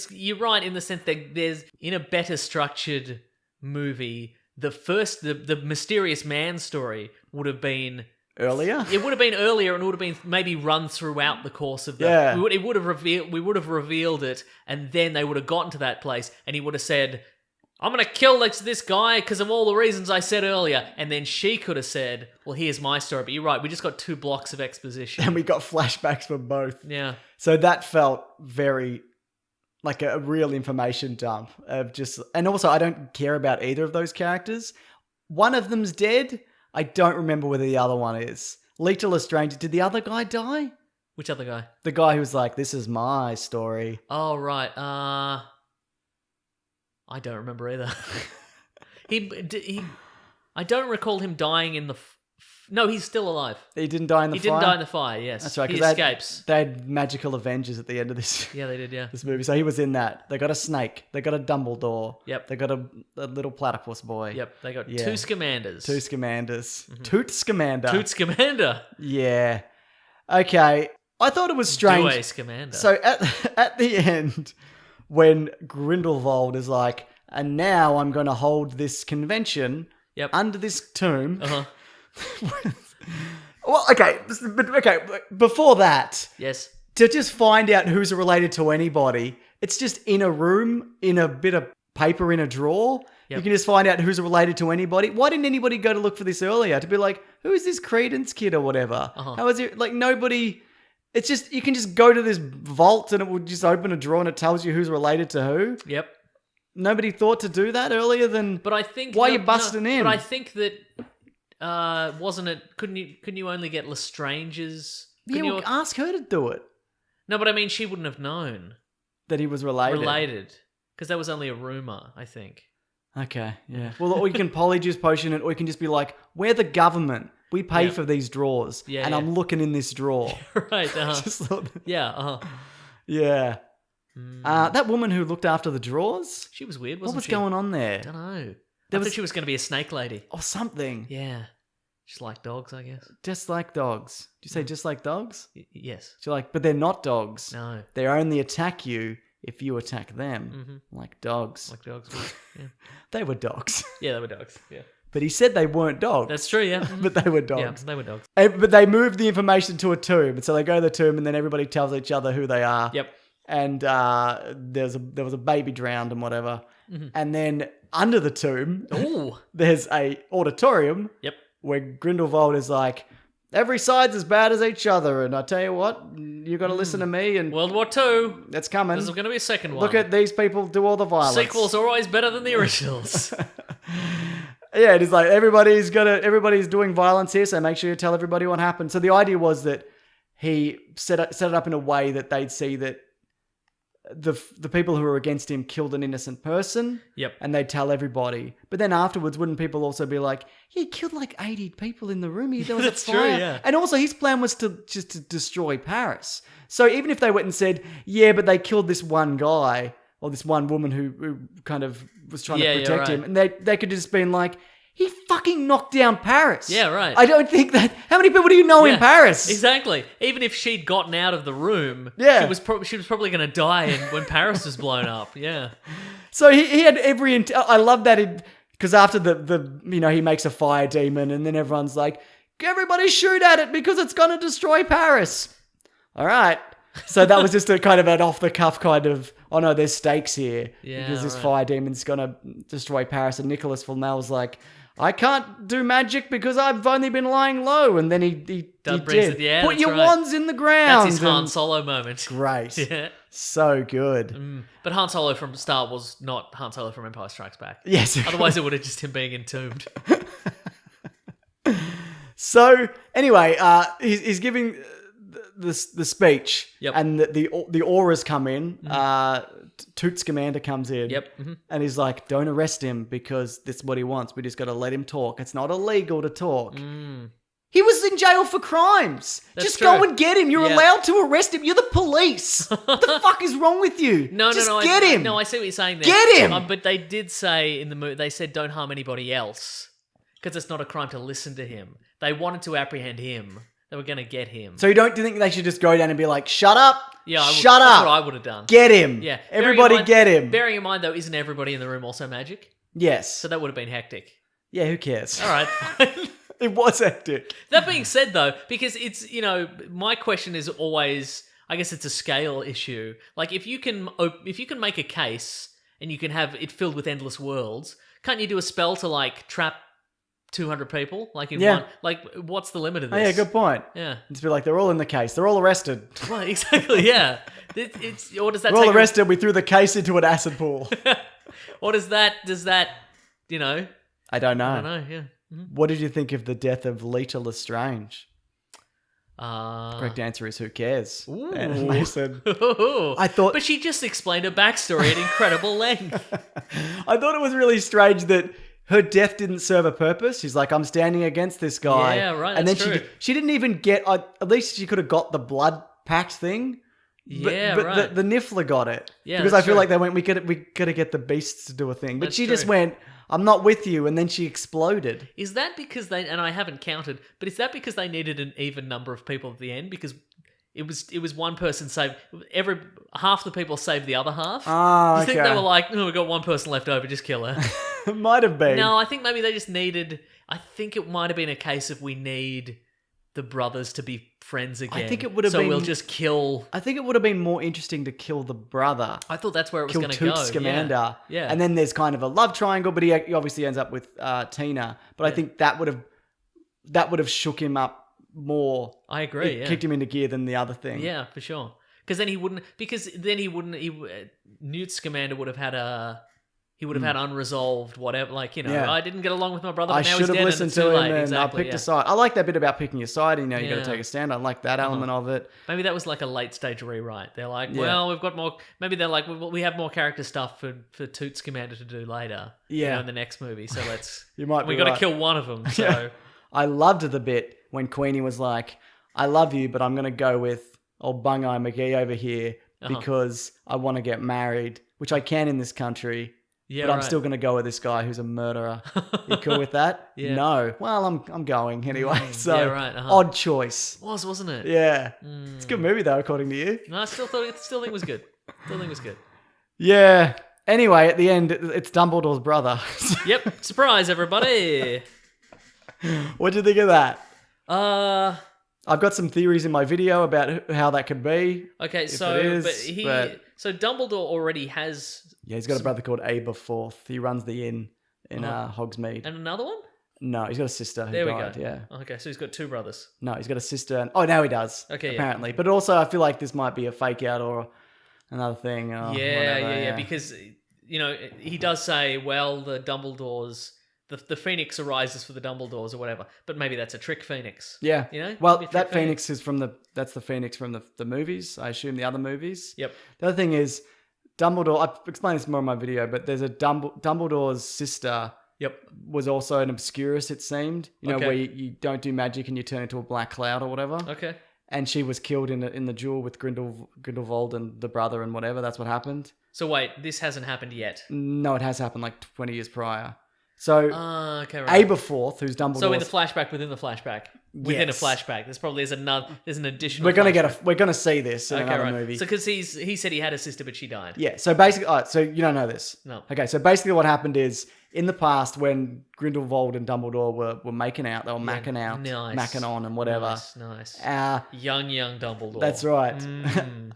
You're right in the sense that there's, in a better structured movie, the mysterious man story would have been Earlier? It would have been earlier and it would have been maybe run throughout the course of the... Yeah. We would have revealed it and then they would have gotten to that place and he would have said, I'm going to kill this guy because of all the reasons I said earlier. And then she could have said, well, here's my story. But you're right, we just got 2 blocks of exposition. And we got flashbacks for both. Yeah. So that felt very... like a real information dump of just... And also, I don't care about either of those characters. One of them's dead. I don't remember where the other one is. Lita Lestrange. Did the other guy die? Which other guy? The guy who was like, this is my story. Oh, right. I don't remember either. I don't recall him dying in the... No, he's still alive. He didn't die in the fire? He didn't die in the fire, yes. That's right. He escapes. They had magical Avengers at the end of this. Yeah, they did, yeah. This movie. So he was in that. They got a snake. They got a Dumbledore. Yep. They got a little platypus boy. Yep, they got 2 Scamanders. 2 Scamanders. Toot Scamander. Toot Scamander. Yeah. Okay. I thought it was strange. Due Scamander. So at the end, when Grindelwald is like, and now I'm going to hold this convention under this tomb. Well, okay, before that, yes, to just find out who's related to anybody, it's just in a room, in a bit of paper in a drawer. Yep. You can just find out who's related to anybody. Why didn't anybody go to look for this earlier? To be like, who is this Credence kid or whatever? How is it? Like, nobody... It's just, you can just go to this vault and it will just open a drawer and it tells you who's related to who. Yep. Nobody thought to do that earlier than... But I think... Why are you busting in? But I think that... wasn't it... Couldn't you only get Lestrange's... Ask her to do it. No, but I mean, she wouldn't have known. That he was related. Because that was only a rumor, I think. Okay, yeah. Well, or you can polyjuice potion it, or you can just be like, we're the government. We pay for these drawers. And I'm looking in this drawer. Right, Yeah. That woman who looked after the drawers? She was weird, What was she? going on there? I don't know. I thought she was going to be a snake lady. Or something. Yeah. Just like dogs, I guess. Just like dogs. Do you say just like dogs? Yes. She's like, but they're not dogs. No. They only attack you if you attack them. Like dogs. Like dogs would. Yeah. They were dogs. Yeah, they were dogs. Yeah. But he said they weren't dogs. That's true, yeah. But they were dogs. Yeah, they were dogs. But they moved the information to a tomb. And so they go to the tomb and then everybody tells each other who they are. Yep. And there was a baby drowned and whatever. And then under the tomb, there's a auditorium. Yep. Where Grindelwald is like, every side's as bad as each other. And I tell you what, you got to listen to me. And World War II. That's coming. There's going to be a second one. Look at these people do all the violence. Sequels are always better than the originals. Yeah, it is like everybody's doing violence here, so make sure you tell everybody what happened. So the idea was that he set it up in a way that they'd see that the people who were against him killed an innocent person. Yep. And they'd tell everybody. But then afterwards, wouldn't people also be like, he killed like 80 people in the room. There was That's a fire. true, yeah. And also his plan was to destroy Paris. So even if they went and said, yeah, but they killed this one guy or this one woman who kind of was trying to protect him. And they could just been like, he fucking knocked down Paris. Yeah, right. I don't think that... How many people do you know in Paris? Exactly. Even if she'd gotten out of the room, she was probably going to die when Paris was blown up. Yeah. So he had every... I love that because after the he makes a fire demon and then everyone's like, everybody shoot at it because it's going to destroy Paris. All right. So that was just a kind of an off-the-cuff kind of, oh no, there's stakes here. Yeah, because this fire demon's going to destroy Paris. And Nicholas Flamel's like... I can't do magic because I've only been lying low. And then he did. Put your wands in the ground. That's his Han Solo moment. Great. Yeah. So good. But Han Solo from Star Wars, not Han Solo from Empire Strikes Back. Yes. Otherwise it would have just him being entombed. So, anyway, he's giving the speech. Yep. And the auras come in. Toots Commander comes in. Yep. And he's like, don't arrest him because that's what he wants. We just got to let him talk. It's not illegal to talk. He was in jail for crimes. Just true. go and get him. You're allowed to arrest him. You're the police. What the fuck is wrong with you? No, get him. No, I see what you're saying there. Get him. But they did say in the movie, they said don't harm anybody else because it's not a crime to listen to him. They wanted to apprehend him. They were going to get him. So you don't think they should just go down and be like, shut up? Yeah, shut up. That's what I would have done. Get him. Yeah. Everybody get him. Bearing in mind, though, isn't everybody in the room also magic? Yes. So that would have been hectic. Yeah, who cares? All right, fine. It was hectic. That being said, though, because it's, my question is always, I guess it's a scale issue. Like, if you can make a case and you can have it filled with endless worlds, can't you do a spell to, like, trap 200 people, like in one, like what's the limit of this? Oh, yeah, good point. Yeah, just be like they're all in the case. They're all arrested. Well, exactly. Yeah, it's or does that? We're all arrested. We threw the case into an acid pool. Or does that? I don't know. I don't know. Yeah. What did you think of the death of Lita Lestrange? The correct answer is who cares? Ooh. And Mason. I thought, but she just explained her backstory at incredible length. I thought it was really strange that her death didn't serve a purpose. She's like, I'm standing against this guy. Yeah, right. And that's then true. she didn't even get. At least she could have got the blood pact thing. But right. the Niffler got it. Yeah, because I feel true. like they went, we gotta get the beasts to do a thing. But That's she true. just went, I'm not with you, and then she exploded. Is that because and I haven't counted, but is that because they needed an even number of people at the end? Because it was one person saved half the people saved the other half. Oh, Do you think okay. they were like, we've got one person left over, just kill her? It might have been. No, I think maybe they just needed. I think it might have been a case of we need the brothers to be friends again. I think it would have so been. we'll just kill. I think it would have been more interesting to kill the brother. I thought that's where it was Kill going to go. Toot Scamander. Yeah. And then there's kind of a love triangle, but he obviously ends up with Tina. But I think that would have shook him up more. I agree. It Yeah. kicked him into gear than the other thing. Yeah, for sure. Because then he wouldn't. Newt Scamander would have had had unresolved whatever. Like Yeah. I didn't get along with my brother. I But now should he's have dead listened and it's to too him late. and Exactly, I picked yeah. a side. I like that bit about picking your side. You got to Yeah. take a stand. I like that element of it. Maybe that was like a late stage rewrite. They're like, Yeah. well, we've got more. Maybe they're like, we have more character stuff for Toot Scamander to do later. Yeah. In the next movie. So let's. You might be We got to right. kill one of them. So. Yeah. I loved the bit when Queenie was like, I love you, but I'm going to go with old Bung-Eye McGee over here because I want to get married, which I can in this country. Yeah, but I'm right. still going to go with this guy who's a murderer. You cool with that? Yeah. No. Well, I'm going anyway. So yeah, right, odd choice. Wasn't it? Yeah. It's a good movie though, according to you. No, I still think it was good. Still think it was good. Yeah. Anyway, at the end, it's Dumbledore's brother. Yep. Surprise, everybody. What do you think of that? I've got some theories in my video about how that could be. Okay, If so it is, so Dumbledore already has Yeah, he's got a brother called Aberforth. He runs the inn in Hogsmeade. and another one. No, he's got a sister who There we died. go. Yeah. Okay, so he's got two brothers. No, he's got a sister. And, now he does. Okay, yeah. Apparently. But also, I feel like this might be a fake out or another thing. Or Yeah, whatever, because he does say, well, the Dumbledores, the Phoenix arises for the Dumbledores or whatever, but maybe that's a trick Phoenix. Yeah. Maybe Well, a trick that Phoenix is that's the Phoenix from the movies. I assume the other movies. Yep. The other thing is, Dumbledore, I've explained this more in my video, but there's a Dumbledore's sister Yep. was also an Obscurus, it seemed. Okay. Where you don't do magic and you turn into a black cloud or whatever. Okay. And she was killed in the duel with Grindelwald and the brother and whatever. That's what happened. So wait, this hasn't happened yet. No, it has happened like 20 years prior. So Okay, right. Aberforth, who's Dumbledore. So in the flashback within the flashback. Within Yes. a flashback. There's an additional we're gonna flashback. we're gonna see this in Okay, another right. movie. So because he said he had a sister but she died. Yeah. So basically, so you don't know this. No. Okay. So basically, what happened is in the past when Grindelwald and Dumbledore were making out, they were macking out, nice. macking on, and whatever. Nice. Young Dumbledore. That's right. Mm.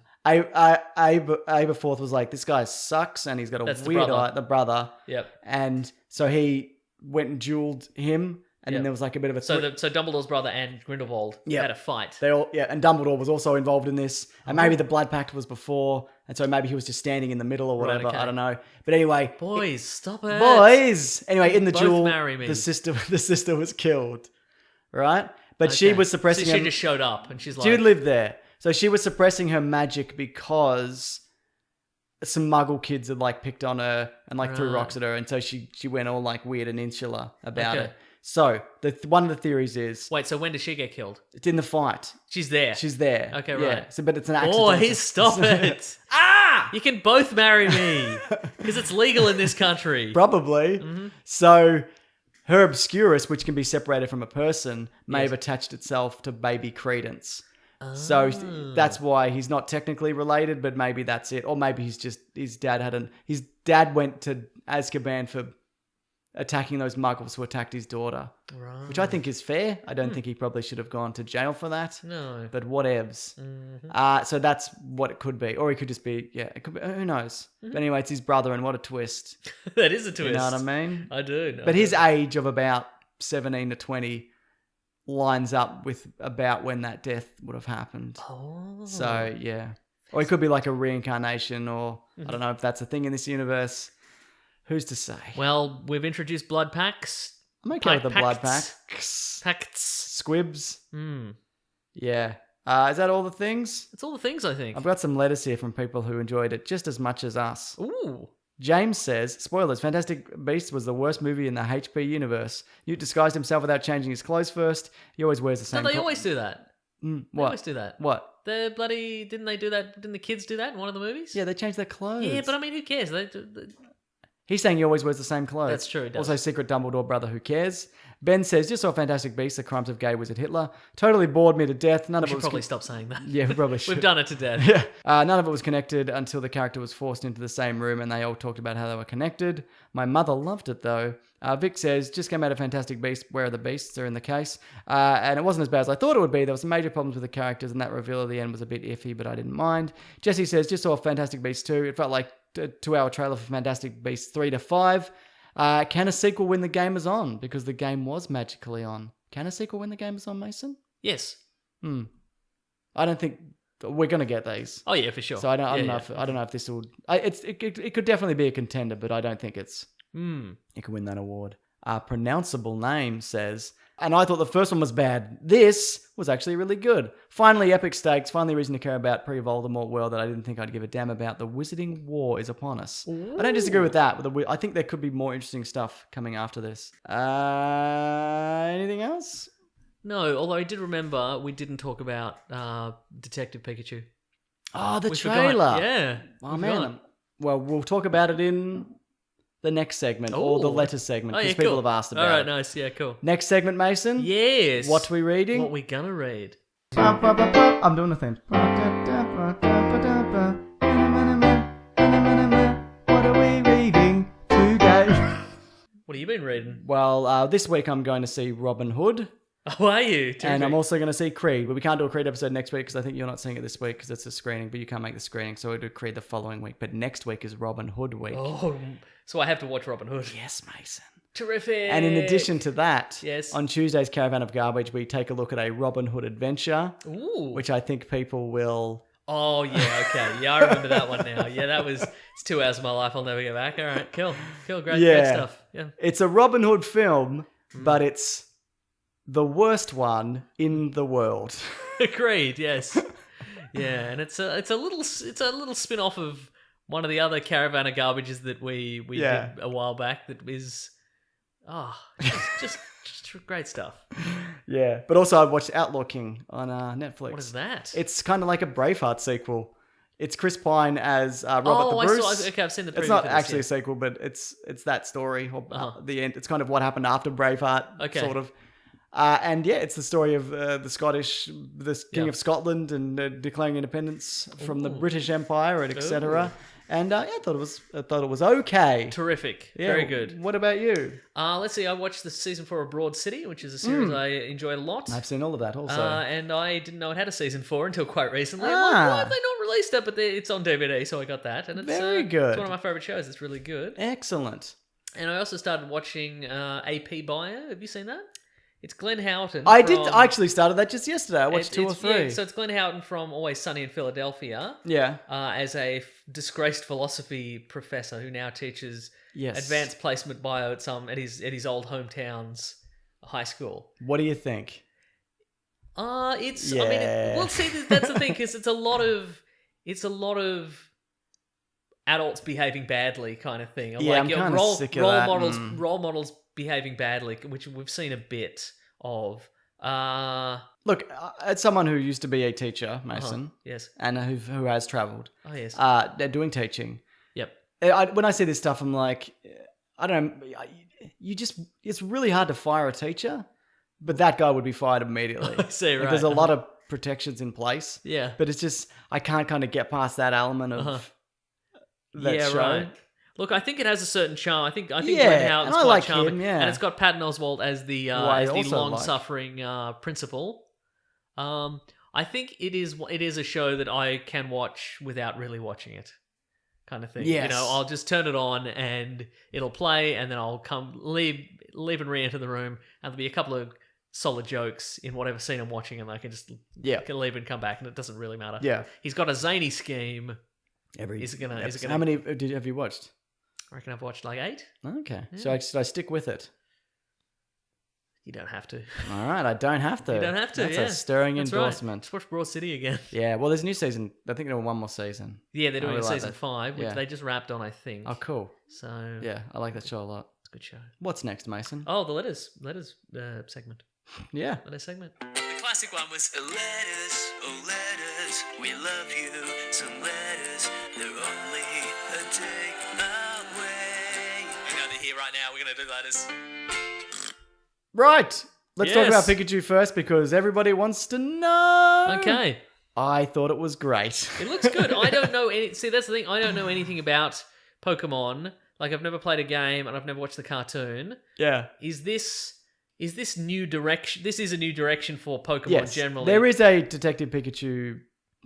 Aberforth was like, this guy sucks, and he's got a That's the weird brother. eye, the brother. Yep. And so he went and dueled him, and then Yep. there was like a bit of a So Dumbledore's brother and Grindelwald Yep. had a fight. and Dumbledore was also involved in this, and maybe the Blood Pact was before, and so maybe he was just standing in the middle or whatever. okay. I don't know, but anyway, Boys, stop it. boys. Anyway, in the Both duel, marry me. the sister was killed, right? But she Okay. was suppressing. So she her, just showed up and she's like, Jude lived there, so she was suppressing her magic because some Muggle kids had like picked on her and like threw Right. rocks at her, and so she went all like weird and insular about Okay. it. So one of the theories is wait, so when does she get killed? it's in the fight. She's there. She's there. Okay, Yeah. right. So, but it's an accident. Boys, stop it. You can both marry me because it's legal in this country. Probably. Mm-hmm. So her Obscurus, which can be separated from a person, may Yes. have attached itself to baby Credence. So Oh. that's why he's not technically related, but maybe that's it. Or maybe his dad went to Azkaban for attacking those muggles who attacked his daughter, Right. which I think is fair. I Hmm. don't think he probably should have gone to jail for that. No. But whatevs. Mm-hmm. So that's what it could be. Or he could just be, it could be, who knows? Mm-hmm. But anyway, it's his brother, and what a twist. That is a twist. You know what I mean? I do. But his age of about 17 to 20 lines up with about when that death would have happened. Oh. So, yeah. Or it could be like a reincarnation, or Mm-hmm. I don't know if that's a thing in this universe. Who's to say? Well, we've introduced blood packs. I'm okay with the blood pacts. packs. Pacts. Squibs. Hmm. Yeah. Is that all the things? It's all the things, I think. I've got some letters here from people who enjoyed it just as much as us. Ooh. James says, spoilers, Fantastic Beasts was the worst movie in the HP universe. Newt disguised himself without changing his clothes first. He always wears the No, same they always do that. They What? always do that. What? The bloody... Didn't they do that? Didn't the kids do that in one of the movies? Yeah, they changed their clothes. Yeah, but I mean, who cares? He's saying he always wears the same clothes. That's true, he does. Also, secret Dumbledore brother, who cares? Ben says, just saw Fantastic Beasts, The Crimes of Gay Wizard Hitler. Totally bored me to death. None We of it should was probably stop saying that. Yeah, we probably should. We've done it to death. Yeah. None of it was connected until the character was forced into the same room and they all talked about how they were connected. My mother loved it though. Vic says, just came out of Fantastic Beasts, Where Are the Beasts? They're in the case. And it wasn't as bad as I thought it would be. There were some major problems with the characters and that reveal at the end was a bit iffy, but I didn't mind. Jesse says, just saw Fantastic Beasts 2. It felt like a 2-hour trailer for Fantastic Beasts 3 to 5. Can a sequel win the Game Is On? Because the game was magically on. Can a sequel win the Game Is On, Mason? Yes. I don't think we're going to get these. Oh yeah, for sure. So I don't know if this will. It could definitely be a contender, but I don't think it can win that award. Pronounceable Name says, and I thought the first one was bad. This was actually really good. Finally, epic stakes. Finally, reason to care about pre-Voldemort world that I didn't think I'd give a damn about. The Wizarding War is upon us. Ooh. I don't disagree with that. But I think there could be more interesting stuff coming after this. Anything else? No, although I did remember we didn't talk about Detective Pikachu. Oh, the We trailer. forgot. Yeah. Oh, we man. forgot. Well, we'll talk about it in the next segment or the letter segment because people have asked about it. it. All right, nice. Yeah, cool. Next segment, Mason? Yes. What are we reading? What we gonna read? I'm doing the thing. What are we reading today? What have you been reading? Well, this week I'm going to see Robin Hood. Oh, are you? Terrific. And I'm also going to see Creed, but we can't do a Creed episode next week because I think you're not seeing it this week because it's a screening, but you can't make the screening, so we'll do Creed the following week. But next week is Robin Hood week. Oh, so I have to watch Robin Hood. Yes, Mason. Terrific. And in addition to that, yes, on Tuesday's Caravan of Garbage, we take a look at a Robin Hood adventure, which I think people will... Oh, yeah, okay. Yeah, I remember that one now. Yeah, it's 2 hours of my life I'll never get back. All right, cool. Great stuff. Yeah. It's a Robin Hood film, but it's the worst one in the world. Agreed, yes. Yeah, and it's a little spin-off of one of the other Caravan of Garbages that we did a while back that is just great stuff. Yeah, but also I watched Outlaw King on Netflix. What is that? It's kind of like a Braveheart sequel. It's Chris Pine as Robert the Bruce. I've seen the preview. It's not actually a sequel, but it's that story. Or the end. It's kind of what happened after Braveheart, sort of. And yeah, it's the story of the King of Scotland and declaring independence from the British Empire and etc. And I thought it was okay. Terrific. Yeah, very good. What about you? Let's see. I watched the season 4 of Broad City, which is a series I enjoy a lot. I've seen all of that also. And I didn't know it had a season 4 until quite recently. Why have they not released it? But it's on DVD, so I got that. And it's very good. It's one of my favorite shows. It's really good. Excellent. And I also started watching AP Bio. Have you seen that? It's Glenn Howerton. I actually started that just yesterday. I watched 2 or 3. Yeah, so it's Glenn Howerton from Always Sunny in Philadelphia. Yeah. As a disgraced philosophy professor who now teaches advanced placement bio at his old hometown's high school. What do you think? I mean, we'll see. That's the thing, because it's a lot of adults behaving badly kind of thing. Yeah, I'm kind of sick of that. Role models behaving badly, which we've seen a bit of. Look, as someone who used to be a teacher, Mason, yes, and who has travelled, yes, they're doing teaching. Yep. When I see this stuff, I'm like, I don't know. It's really hard to fire a teacher, but that guy would be fired immediately. I see, right? There's a lot of protections in place. Yeah. But it's just I can't kind of get past that element of that show. Right. Look, I think it has a certain charm. I think Glenn Howerton's and I quite like charming. him, yeah. And it's got Patton Oswalt as the long-suffering principal. I think it is a show that I can watch without really watching it, kind of thing. Yes. I'll just turn it on and it'll play, and then I'll leave and re-enter the room, and there'll be a couple of solid jokes in whatever scene I'm watching, and I can just can leave and come back, and it doesn't really matter. Yeah. He's got a zany scheme. How many have you watched? I reckon I've watched like 8. Okay. Yeah. So should I stick with it? You don't have to. All right, I don't have to. You don't have to, That's a stirring endorsement. Right. Just watch Broad City again. Yeah, well, there's a new season. I think there was one more season. Yeah, they're doing season 5, which they just wrapped on, I think. Oh, cool. So yeah, I like that show a lot. It's a good show. What's next, Mason? Oh, the letters segment. Yeah. Letters segment. The classic one was letters, oh letters, we love you. Some letters, they're only a day away. the letters. Right. Let's talk about Yes. Pikachu first because everybody wants to know. Okay. I thought it was great. It looks good. I don't know any. See, that's the thing. I don't know anything about Pokemon. Like, I've never played a game and I've never watched the cartoon. Yeah. Is this new direction? This is a new direction for Pokemon Yes. generally. There is a Detective Pikachu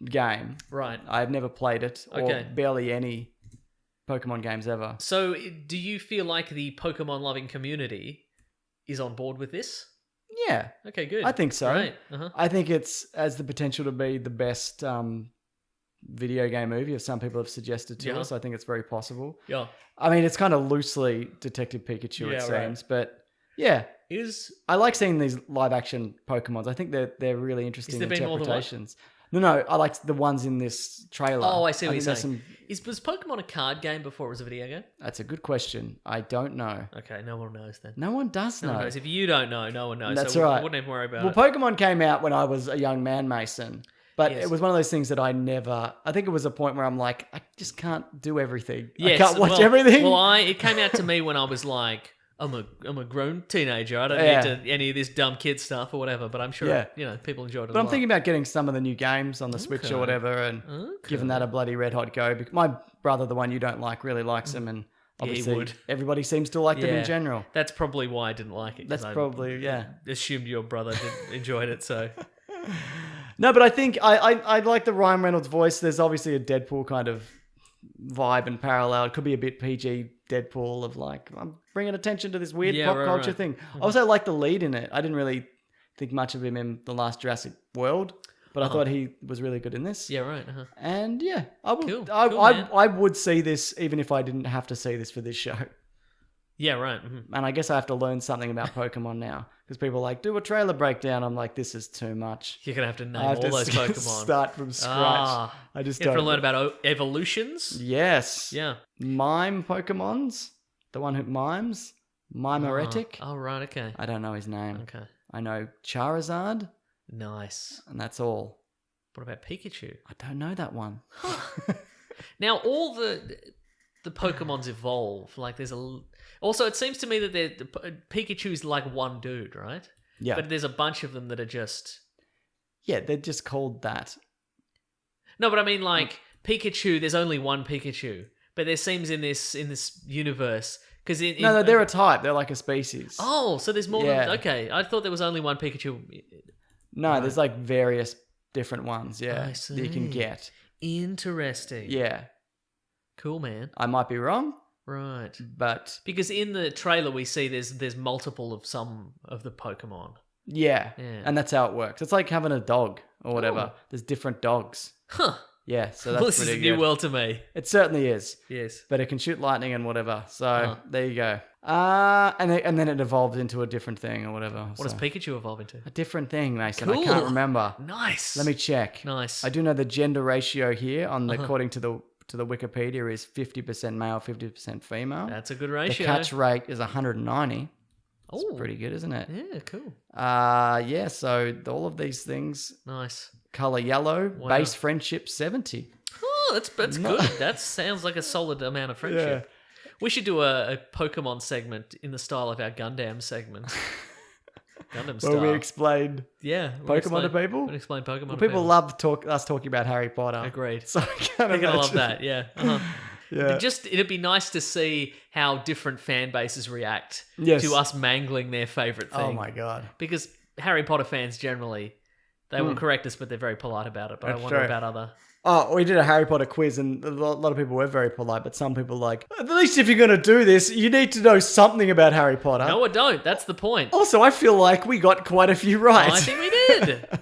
game. Right. I've never played it or Okay. barely any Pokemon games ever. So, do you feel like the Pokemon loving community is on board with this? Yeah. Okay, good. I think so. Right. Uh-huh. I think it's has the potential to be the best video game movie, as some people have suggested to Yeah. us. I think it's very possible. Yeah. I mean, it's kind of loosely Detective Pikachu, it Yeah, right. seems, but yeah, Is I like seeing these live action Pokemons. I think they're really interesting there been more than one? interpretations. No, I like the ones in this trailer. Oh, I see what think you're there's saying. Was Pokemon a card game before it was a video game? That's a good question. I don't know. Okay, no one knows then. No one does No know. one knows. If you don't know, no one knows. That's so right. We wouldn't even worry about Well, it. Pokemon came out when I was a young man, Mason. But Yes. it was one of those things that I think it was a point where I'm like, I just can't do everything. Yes, I can't watch well- everything. Well, it came out to me when I was like, I'm a grown teenager. I don't Yeah. need to, any of this dumb kid stuff or whatever. But I'm sure Yeah. people enjoyed it. But I'm thinking about getting some of the new games on the Switch Okay. or whatever and giving that a bloody red hot go. Because my brother, the one you don't like, really likes them. And he obviously would. everybody seems to like them in general. That's probably why I didn't like it. 'cause That's I probably, yeah. assumed your brother enjoyed it. So No, but I think I like the Ryan Reynolds voice. There's obviously a Deadpool kind of vibe and parallel. It could be a bit PG Deadpool of like, I'm bringing attention to this weird Yeah, pop right, culture right. thing. I also like the lead in it. I didn't really think much of him in the last Jurassic World, but I thought he was really good in this. yeah, right. Uh-huh. And yeah, I would, Cool. I, Cool, I, man. I would see this even if I didn't have to see this for this show. Yeah, right. Mhm. And I guess I have to learn something about Pokemon now because people are like, do a trailer breakdown. I'm like, this is too much. You're gonna have to name I have all to those Pokemon. start from scratch. Ah, I just you have don't. to learn about evolutions. Yes. Yeah. Mime Pokemons. The one who mimes. Mimeretic. Oh, right. Okay. I don't know his name. Okay. I know Charizard, Nice. and that's all. What about Pikachu? I don't know that one. Now all the Pokemons evolve. Like there's also it seems to me that Pikachu's like one dude, right? Yeah. But there's a bunch of them that are just Yeah, they're just called that. no. But I mean, like Pikachu. There's only one Pikachu, but there seems in this universe because No, they're a type. They're like a species. oh, so there's more Yeah. than okay. I thought there was only one Pikachu. No, there's like various different ones. Yeah, I that you can see. get. Interesting. Yeah, Cool, man. I might be wrong, Right. but Because in the trailer we see there's multiple of some of the Pokemon. yeah, Yeah. and that's how it works. It's like having a dog or whatever. Oh. There's different dogs. Huh. Yeah, so Well, that's this is pretty a new good. world to me. It certainly is. Yes. But it can shoot lightning and whatever. So Huh. there you go. And then it evolved into a different thing or whatever. What does Pikachu evolve into? A different thing, Mason. I Cool. can't remember. Nice. Let me check. Nice. I do know the gender ratio here on the Uh-huh. according to the Wikipedia is 50% male, 50% female. That's a good The ratio. catch rate is 190. It's Oh, pretty good, isn't it? Yeah, cool. Yeah, so all of these things, Nice. color yellow, Wow. base friendship 70. Oh, that's No. good. That sounds like a solid amount of friendship. We should do a Pokemon segment in the style of our Gundam segment. Gundam style. Where we explain yeah. Pokemon to people? We explain Pokemon Well, to people love us talking about Harry Potter. Agreed. So I can't They're gonna love imagine. that, yeah. Uh-huh. Yeah. It'd be nice to see how different fan bases react Yes. to us mangling their favorite thing. Oh my god. Because Harry Potter fans generally, they will correct us, but they're very polite about it. But That's I wonder true. about other. Oh, we did a Harry Potter quiz, and a lot of people were very polite, but some people like, at least if you're going to do this, you need to know something about Harry Potter. No, I don't. That's the point. Also, I feel like we got quite a few right. I think we did.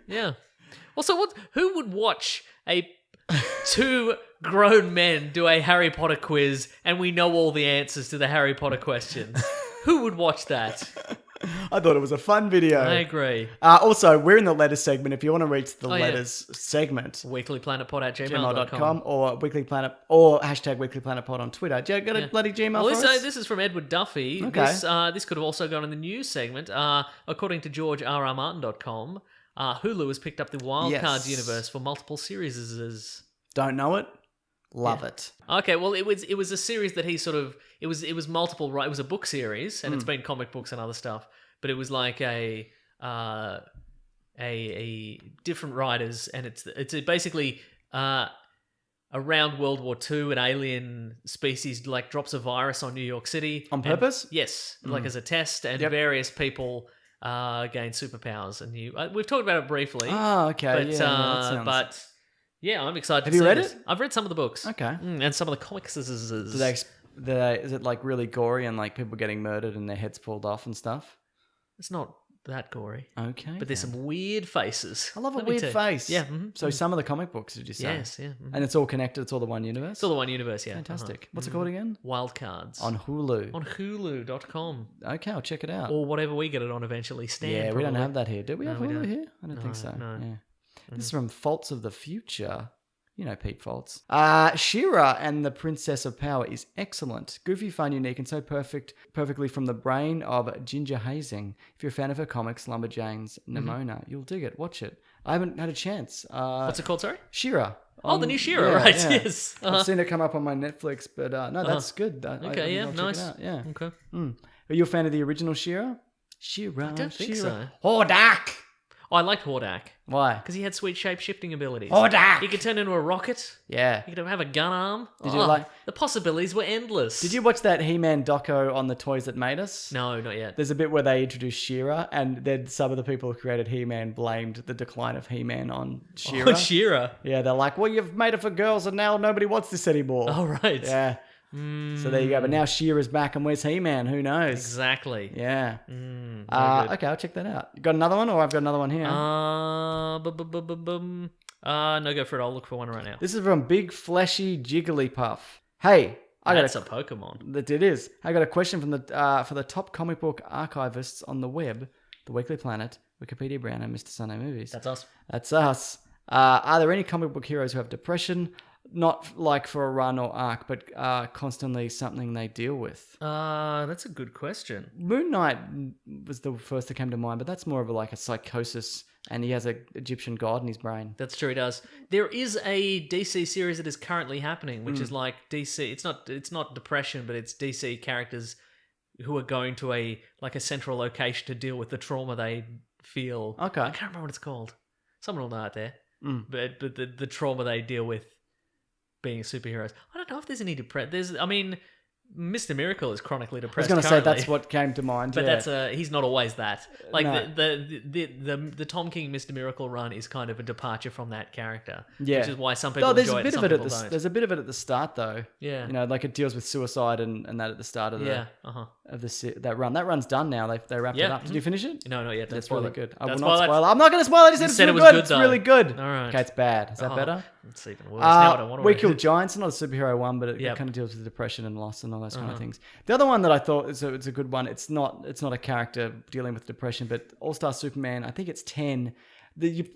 Yeah. Also, who would watch two grown men do a Harry Potter quiz and we know all the answers to the Harry Potter questions? Who would watch that? I thought it was a fun video. I agree. Also, we're in the letters segment. If you want to reach the yeah. letters segment, weeklyplanetpod@gmail.com. gmail.com or Weekly Planet or hashtag Weekly Planet Pod on Twitter. Do you got a bloody Gmail Well, for us? this is from Edward Duffy. Okay. This could have also gone in the news segment. According to GeorgeRRMartin.com, Hulu has picked up the Wild Yes. Cards universe for multiple series. Don't know it, Love it. Okay, well, it was a series that he sort of it was multiple, right? It was a book series, and it's been comic books and other stuff, but it was like a different writers, and it's basically around World War II, an alien species like drops a virus on New York City On purpose? Yes, like as a test, and Yep. various people gain superpowers, and we've talked about it briefly. Oh, okay. But yeah, that sounds... but yeah, I'm excited. Have to you see read this. it? I've read some of the books. Okay. And some of the comics. Is it like really gory and like people getting murdered and their heads pulled off and stuff? It's not that gory. Okay. But there's some weird faces. I love a Let me weird tell you. face. Yeah. So some of the comic books, did you say? Yes, yeah. And it's all connected. It's all the one universe. It's all the one universe, yeah. Fantastic. What's it called again? Wildcards. On Hulu. On Hulu.com. Okay, I'll check it out. Or whatever we get it on eventually. Stan, yeah, we don't probably. have that here. Do we have we Hulu don't. here? I don't think so. no. Yeah. This is from Faults of the Future. You know Pete Faults. She-Ra and the Princess of Power is excellent. Goofy, fun, unique, and so perfectly from the brain of Ginger Hazing. If you're a fan of her comics, Lumberjanes, Nimona, you'll dig it. Watch it. I haven't had a chance. What's it called, sorry? She-Ra. Oh, the new She-Ra, right, yes. I've seen it come up on my Netflix, but no, that's good. Okay, yeah, I'll check nice. it out. Yeah. Okay. Are you a fan of the original She-Ra? She-Ra, I don't think She-Ra. so. Hordak! Oh, I liked Hordak. Why? Because he had sweet shape-shifting abilities. Hordak! He could turn into a rocket. Yeah. He could have a gun arm. Did you like- The possibilities were endless. Did you watch that He-Man doco on the Toys That Made Us? No, not yet. There's a bit where they introduced She-Ra, and then some of the people who created He-Man blamed the decline of He-Man on She-Ra. Oh, She-Ra. Yeah, they're like, well, you've made it for girls, and now nobody wants this anymore. Oh, right. Yeah. So there you go. But now She-Ra's back, and where's He-Man? Who knows? Exactly. Yeah. Very good. Okay, I'll check that out. You got another one, or I've got another one here? No, go for it. I'll look for one right now. This is from Big Fleshy Jigglypuff. Hey, That's a Pokemon. That it is. I got a question from the for the top comic book archivists on the web, the Weekly Planet, Wikipedia Brown, and Mr. Sunday Movies. That's us. That's us. Are there any comic book heroes who have depression, not like for a run or arc, but constantly something they deal with? That's a good question. Moon Knight was the first that came to mind, but that's more of like a psychosis, and he has an Egyptian god in his brain. That's true, he does. There is a DC series that is currently happening, which is like DC. It's not depression, but it's DC characters who are going to a central location to deal with the trauma they feel. Okay. I can't remember what it's called. Someone will know out there. But the trauma they deal with being superheroes. I don't know if there's any depression. Mr. Miracle is chronically I was depressed. going to say currently. that's what came to mind. But yeah. he's not always that. Like No. the Tom King Mr. Miracle run is kind of a departure from that character. Yeah. Which is why some people Oh, there's enjoy a bit it, of some it at people the don't. there's a bit of it at the start though. Yeah. You know, like it deals with suicide and that at the start of the Yeah. of the that run. That run's done now. They wrapped it Yeah. up. Did you finish it? No, not yet. Don't That's spoil really it. good. I Don't will not spoil it. spoil it. I'm not going to spoil it. You said it's said really it was good. good, It's though. really good. All right. Okay, it's bad. Is that Oh, better? It's even worse. Now I don't want to We read Killed it. Giants. Not a superhero one, but it Yep. kind of deals with depression and loss and all those kind of things. The other one that I thought it's a good one. It's not a character dealing with depression, but All Star Superman. I think it's 10.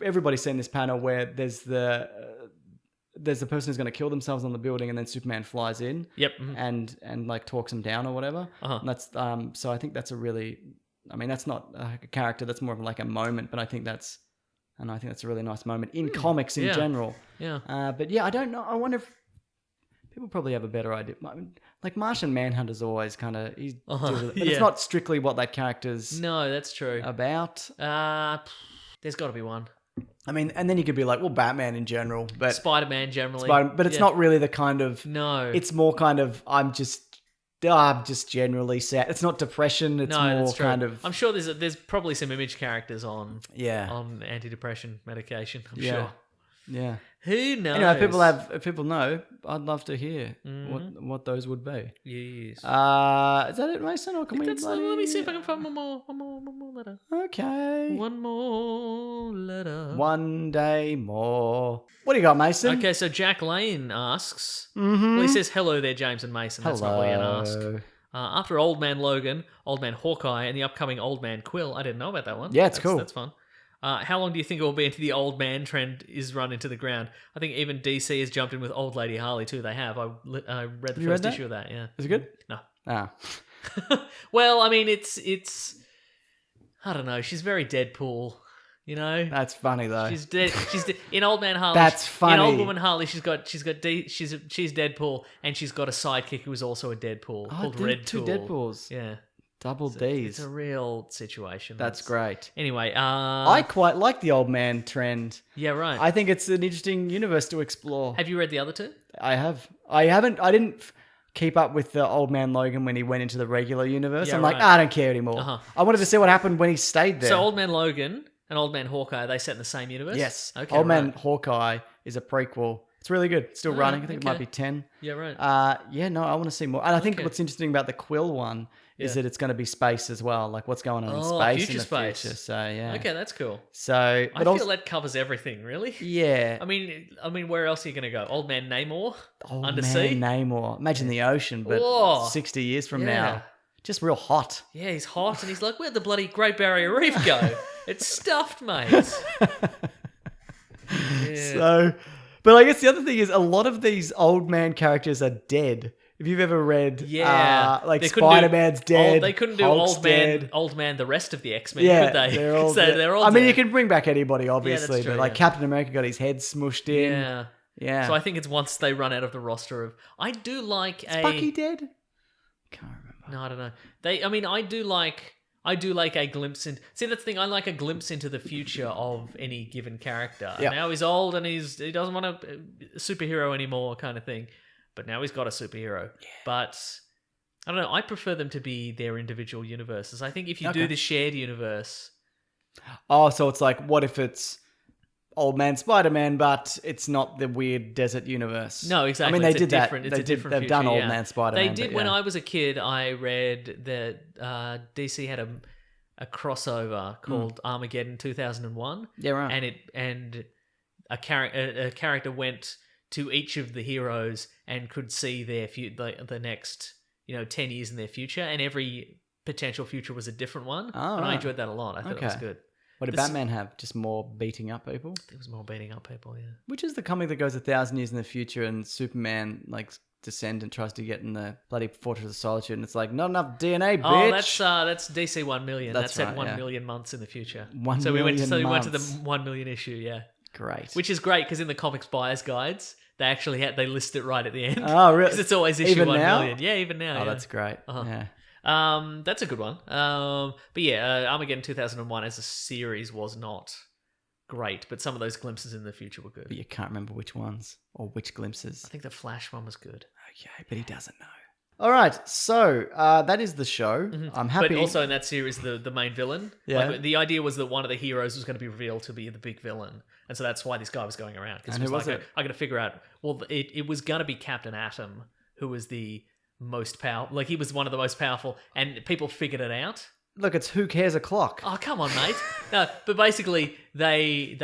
Everybody's seen this panel where there's the person who's going to kill themselves on the building, and then Superman flies in. Yep. And like talks them down or whatever. And that's so I think that's a really. I mean, that's not a character. That's more of like a moment, but I think that's a really nice moment in comics in yeah. general. Yeah. But yeah, I don't know. I wonder if people probably have a better idea. I mean, like Martian Manhunter's always kind of deals with it, but Yeah. it's not strictly what that character's No, that's true. about. There's got to be one. I mean, and then you could be like, well, Batman in general, but Spider-Man generally. but it's Yeah. not really the kind of. No. It's more kind of I'm just generally sad. It's not depression. It's more that's true. kind of. I'm sure there's probably some image characters on Yeah. on antidepressant medication. I'm Yeah. sure. Yeah. Who knows? Anyway, if people know, I'd love to hear what those would be. Yes. Is that it, Mason? Or can we? Let me see if I can find one more letter. Okay. One more letter. One day more. What do you got, Mason? Okay, so Jack Lane asks. Well, he says, "Hello there, James and Mason." That's not what he had asked. After Old Man Logan, Old Man Hawkeye, and the upcoming Old Man Quill, I didn't know about that one. Yeah, it's cool. That's fun. How long do you think it will be until the old man trend is run into the ground? I think even DC has jumped in with Old Lady Harley too. They have. I read the first issue of that. Yeah. Is it good? No. Ah. Well, I mean, it's. I don't know. She's very Deadpool. You know, That's funny though. she's dead. In Old Man Harley. That's funny. In Old Woman Harley, she's Deadpool, and she's got a sidekick who is also a Deadpool called Red two Tool. Deadpools. Yeah, Double D's. it's a real situation. That's great. Anyway, I quite like the old man trend. yeah, right. I think it's an interesting universe to explore. Have you read the other two? I have. I haven't. I didn't keep up with the old man Logan when he went into the regular universe. Yeah, I'm like, right. I don't care anymore. Uh-huh. I wanted to see what happened when he stayed there. So Old Man Logan and Old Man Hawkeye, are they set in the same universe? Yes. Okay. Old Man right. Hawkeye is a prequel. It's really good. It's still running. I think it might okay. be 10. Yeah, right. Yeah, no, I want to see more. And I think Okay. what's interesting about the Quill one is Yeah. that it's going to be space as well. Like what's going on in Oh, space future in the space. future. So, yeah. Okay, that's cool. So, I but feel also, that covers everything, really. yeah. I mean, where else are you going to go? Old Man Namor? Old Undersea? Man Namor. Imagine the ocean, but Whoa. 60 years from Yeah. now. Just real hot. Yeah, he's hot, and he's like, where'd the bloody Great Barrier Reef go? It's stuffed, mate. Yeah. So, but I guess the other thing is a lot of these old man characters are dead. If you've ever read, like They couldn't do Spider-Man's dead. They couldn't do Hulk's dead. old man, the rest of the X-Men, Yeah, could they? they're all So dead. they're all I mean, dead. you can bring back anybody, obviously, true, but like yeah. Captain America got his head smushed in. Yeah. Yeah. So I think it's once they run out of the roster of... I do like Is Bucky dead? Can't remember. No, I don't know. I do like a glimpse in. See, that's the thing. I like a glimpse into the future of any given character. Yeah. Now he's old and he doesn't want a superhero anymore, kind of thing. But now he's got a superhero. Yeah. But I don't know. I prefer them to be their individual universes. I think if you do the shared universe, Oh, so it's like, what if it's Old Man Spider-Man, but it's not the weird desert universe? no, exactly. I mean, they It's a did that. different- It's a different They've done future, Old yeah. Man Spider-Man. They did but when yeah. I was a kid. I read that DC had a crossover called Armageddon 2001. Yeah, right. And a character went to each of the heroes and could see their the next 10 years in their future, and every potential future was a different one. Oh, and I right. enjoyed that a lot. I thought that was Okay. good. What did This- Batman have? Just more beating up people? It was more beating up people, yeah. Which is the comic that goes 1,000 years in the future and Superman, like, descendant tries to get in the bloody Fortress of Solitude and it's like, not enough DNA, bitch. Oh, that's DC 1 million. That's That's at right, 1 million million months in the future. 1 so we went to million the months. 1 million issue, yeah. Great. Which is great because in the comics buyers guides, they list it right at the end. Oh, really? 'Cause it's always issue Even 1 now? million. Yeah, even now. Oh, yeah. that's great. Uh-huh. Yeah. That's a good one. But yeah, Armageddon 2001 as a series was not great, but some of those glimpses in the future were good. But you can't remember which ones or which glimpses. I think the Flash one was good. Okay, but he doesn't know. All right, so that is the show. I'm happy. But also in that series, the main villain, Yeah. like, the idea was that one of the heroes was going to be revealed to be the big villain. And so that's why this guy was going around. Because And he who was was like, it? I got to figure out, well, it was going to be Captain Atom, who was the most powerful. Like, he was one of the most powerful, and people figured it out. Look, it's Who Cares a Clock. Oh, come on, mate. No, but basically, they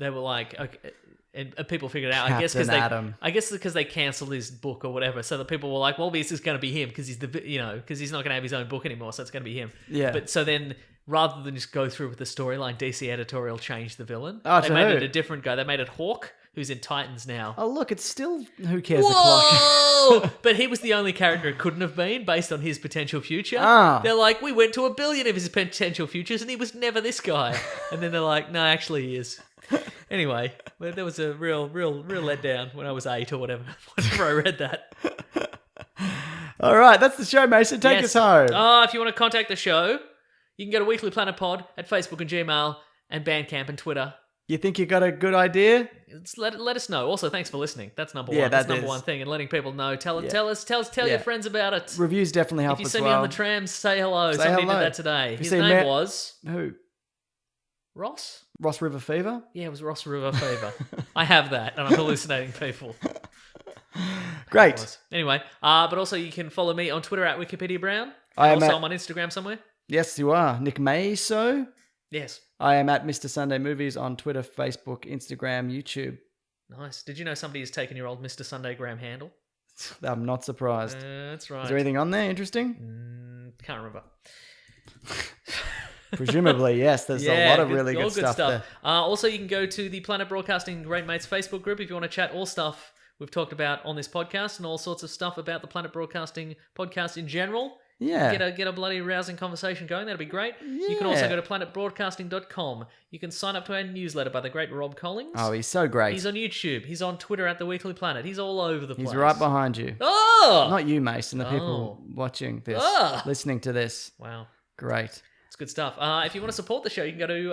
were like, okay, and people figured it out. Captain Atom. I guess because they cancelled his book or whatever. So the people were like, well, this is going to be him because because he's not going to have his own book anymore. So it's going to be him. Yeah. But so then, rather than just go through with the storyline, DC editorial changed the villain. Oh, they to made who? it a different guy. They made it Hawk, who's in Titans now. Oh, look, it's still Who Cares a Clock. Whoa! But he was the only character it couldn't have been based on his potential future. Ah. They're like, we went to 1 billion of his potential futures and he was never this guy. And then they're like, no, actually he is. Anyway, but there was a real letdown when I was 8 or whatever I read that. All right, that's the show, Mason. Take Yes. us home. If you want to contact the show, you can go to Weekly Planet Pod at Facebook and Gmail and Bandcamp and Twitter. You think you got a good idea? Let us know. Also, thanks for listening. That's number Yeah, one. That's that number is. one thing, and letting people know. Tell Yeah. your Yeah. friends about it. Reviews definitely help If you as see well. me on the tram, say hello. Say Somebody hello. did that today. If you His see name Ma- was Who? Ross. Ross River Fever? Yeah, it was Ross River Fever. I have that, and I'm hallucinating people. Great. Anyway, but also you can follow me on Twitter at Wikipedia Brown. I am also, at- I'm on Instagram somewhere. Yes, you are. Nick Maso. Yes. I am at Mr. Sunday Movies on Twitter, Facebook, Instagram, YouTube. Nice. Did you know somebody has taken your old Mr. Sunday Graham handle? I'm not surprised. That's right. Is there anything on there interesting? Can't remember. Presumably, yes. There's a lot of really all good stuff there. Also, you can go to the Planet Broadcasting Great Mates Facebook group if you want to chat all stuff we've talked about on this podcast and all sorts of stuff about the Planet Broadcasting podcast in general. Yeah. Get a bloody rousing conversation going. That'd be great. You can also go to planetbroadcasting.com. You can sign up to our newsletter by the great Rob Collins. Oh, he's so great. He's on YouTube. He's on Twitter at The Weekly Planet. He's all over the place. He's right behind you. Oh! Not you, Mason. The people watching this, listening to this. Wow. Great. It's good stuff. If you want to support the show, you can go to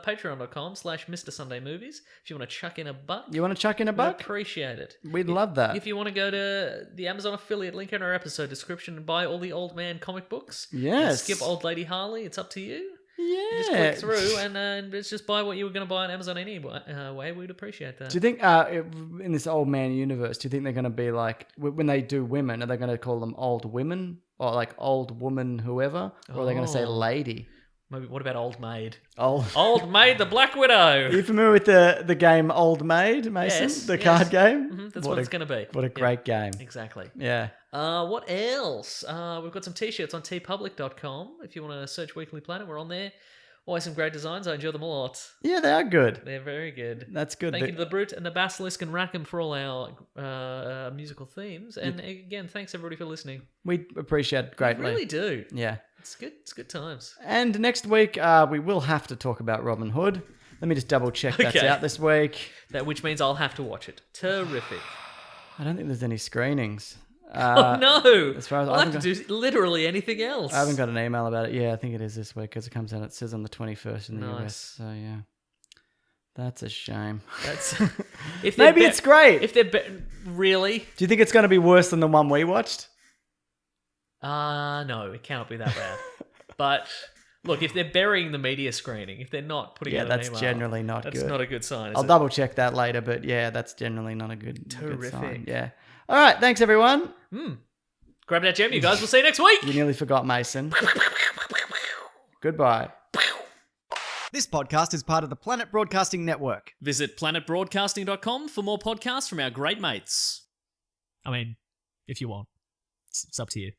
patreon.com/Mr. Sunday Movies. If you want to chuck in a buck. You want to chuck in a buck? We'd appreciate it. We'd love that. If you want to go to the Amazon affiliate link in our episode description and buy all the Old Man comic books. Yes. And skip Old Lady Harley. It's up to you. Yeah. You just click through and it's just buy what you were going to buy on Amazon anyway. We'd appreciate that. Do you think in this old man universe, do you think they're going to be like, when they do women, are they going to call them old women or like old woman whoever? Or are they going to say lady? Maybe, what about Old Maid? Old Maid, the Black Widow. Are you familiar with the game Old Maid, Mason? Yes, the card game? Mm-hmm, that's what it's going to be. What a great game. Exactly. Yeah. What else? We've got some t-shirts on tpublic.com. If you want to search Weekly Planet, we're on there. Always some great designs. I enjoy them a lot. Yeah, they are good. They're very good. That's good. Thank you to the Brute and the Basilisk and Rackham for all our musical themes. And again, thanks everybody for listening. We appreciate it greatly. We really do. Yeah. It's good. It's good times. And next week, we will have to talk about Robin Hood. Let me just double check that's out this week. Which means I'll have to watch it. Terrific. I don't think there's any screenings. Oh no! As far as I'll have to do literally anything else. I haven't got an email about it. Yeah, I think it is this week because it comes out. It says on the 21st in the US. So yeah, that's a shame. That's maybe it's great. If they're really, do you think it's going to be worse than the one we watched? No, it cannot be that bad. But look, if they're burying the media screening, if they're not putting out an that's email, generally not good. That's not a good sign. I'll double check that later, but yeah, that's generally not a good sign. Terrific. Yeah. All right, thanks everyone. Grab that gem, you guys. We'll see you next week. You nearly forgot Mason. Goodbye. This podcast is part of the Planet Broadcasting Network. Visit planetbroadcasting.com for more podcasts from our great mates. I mean, if you want. It's up to you.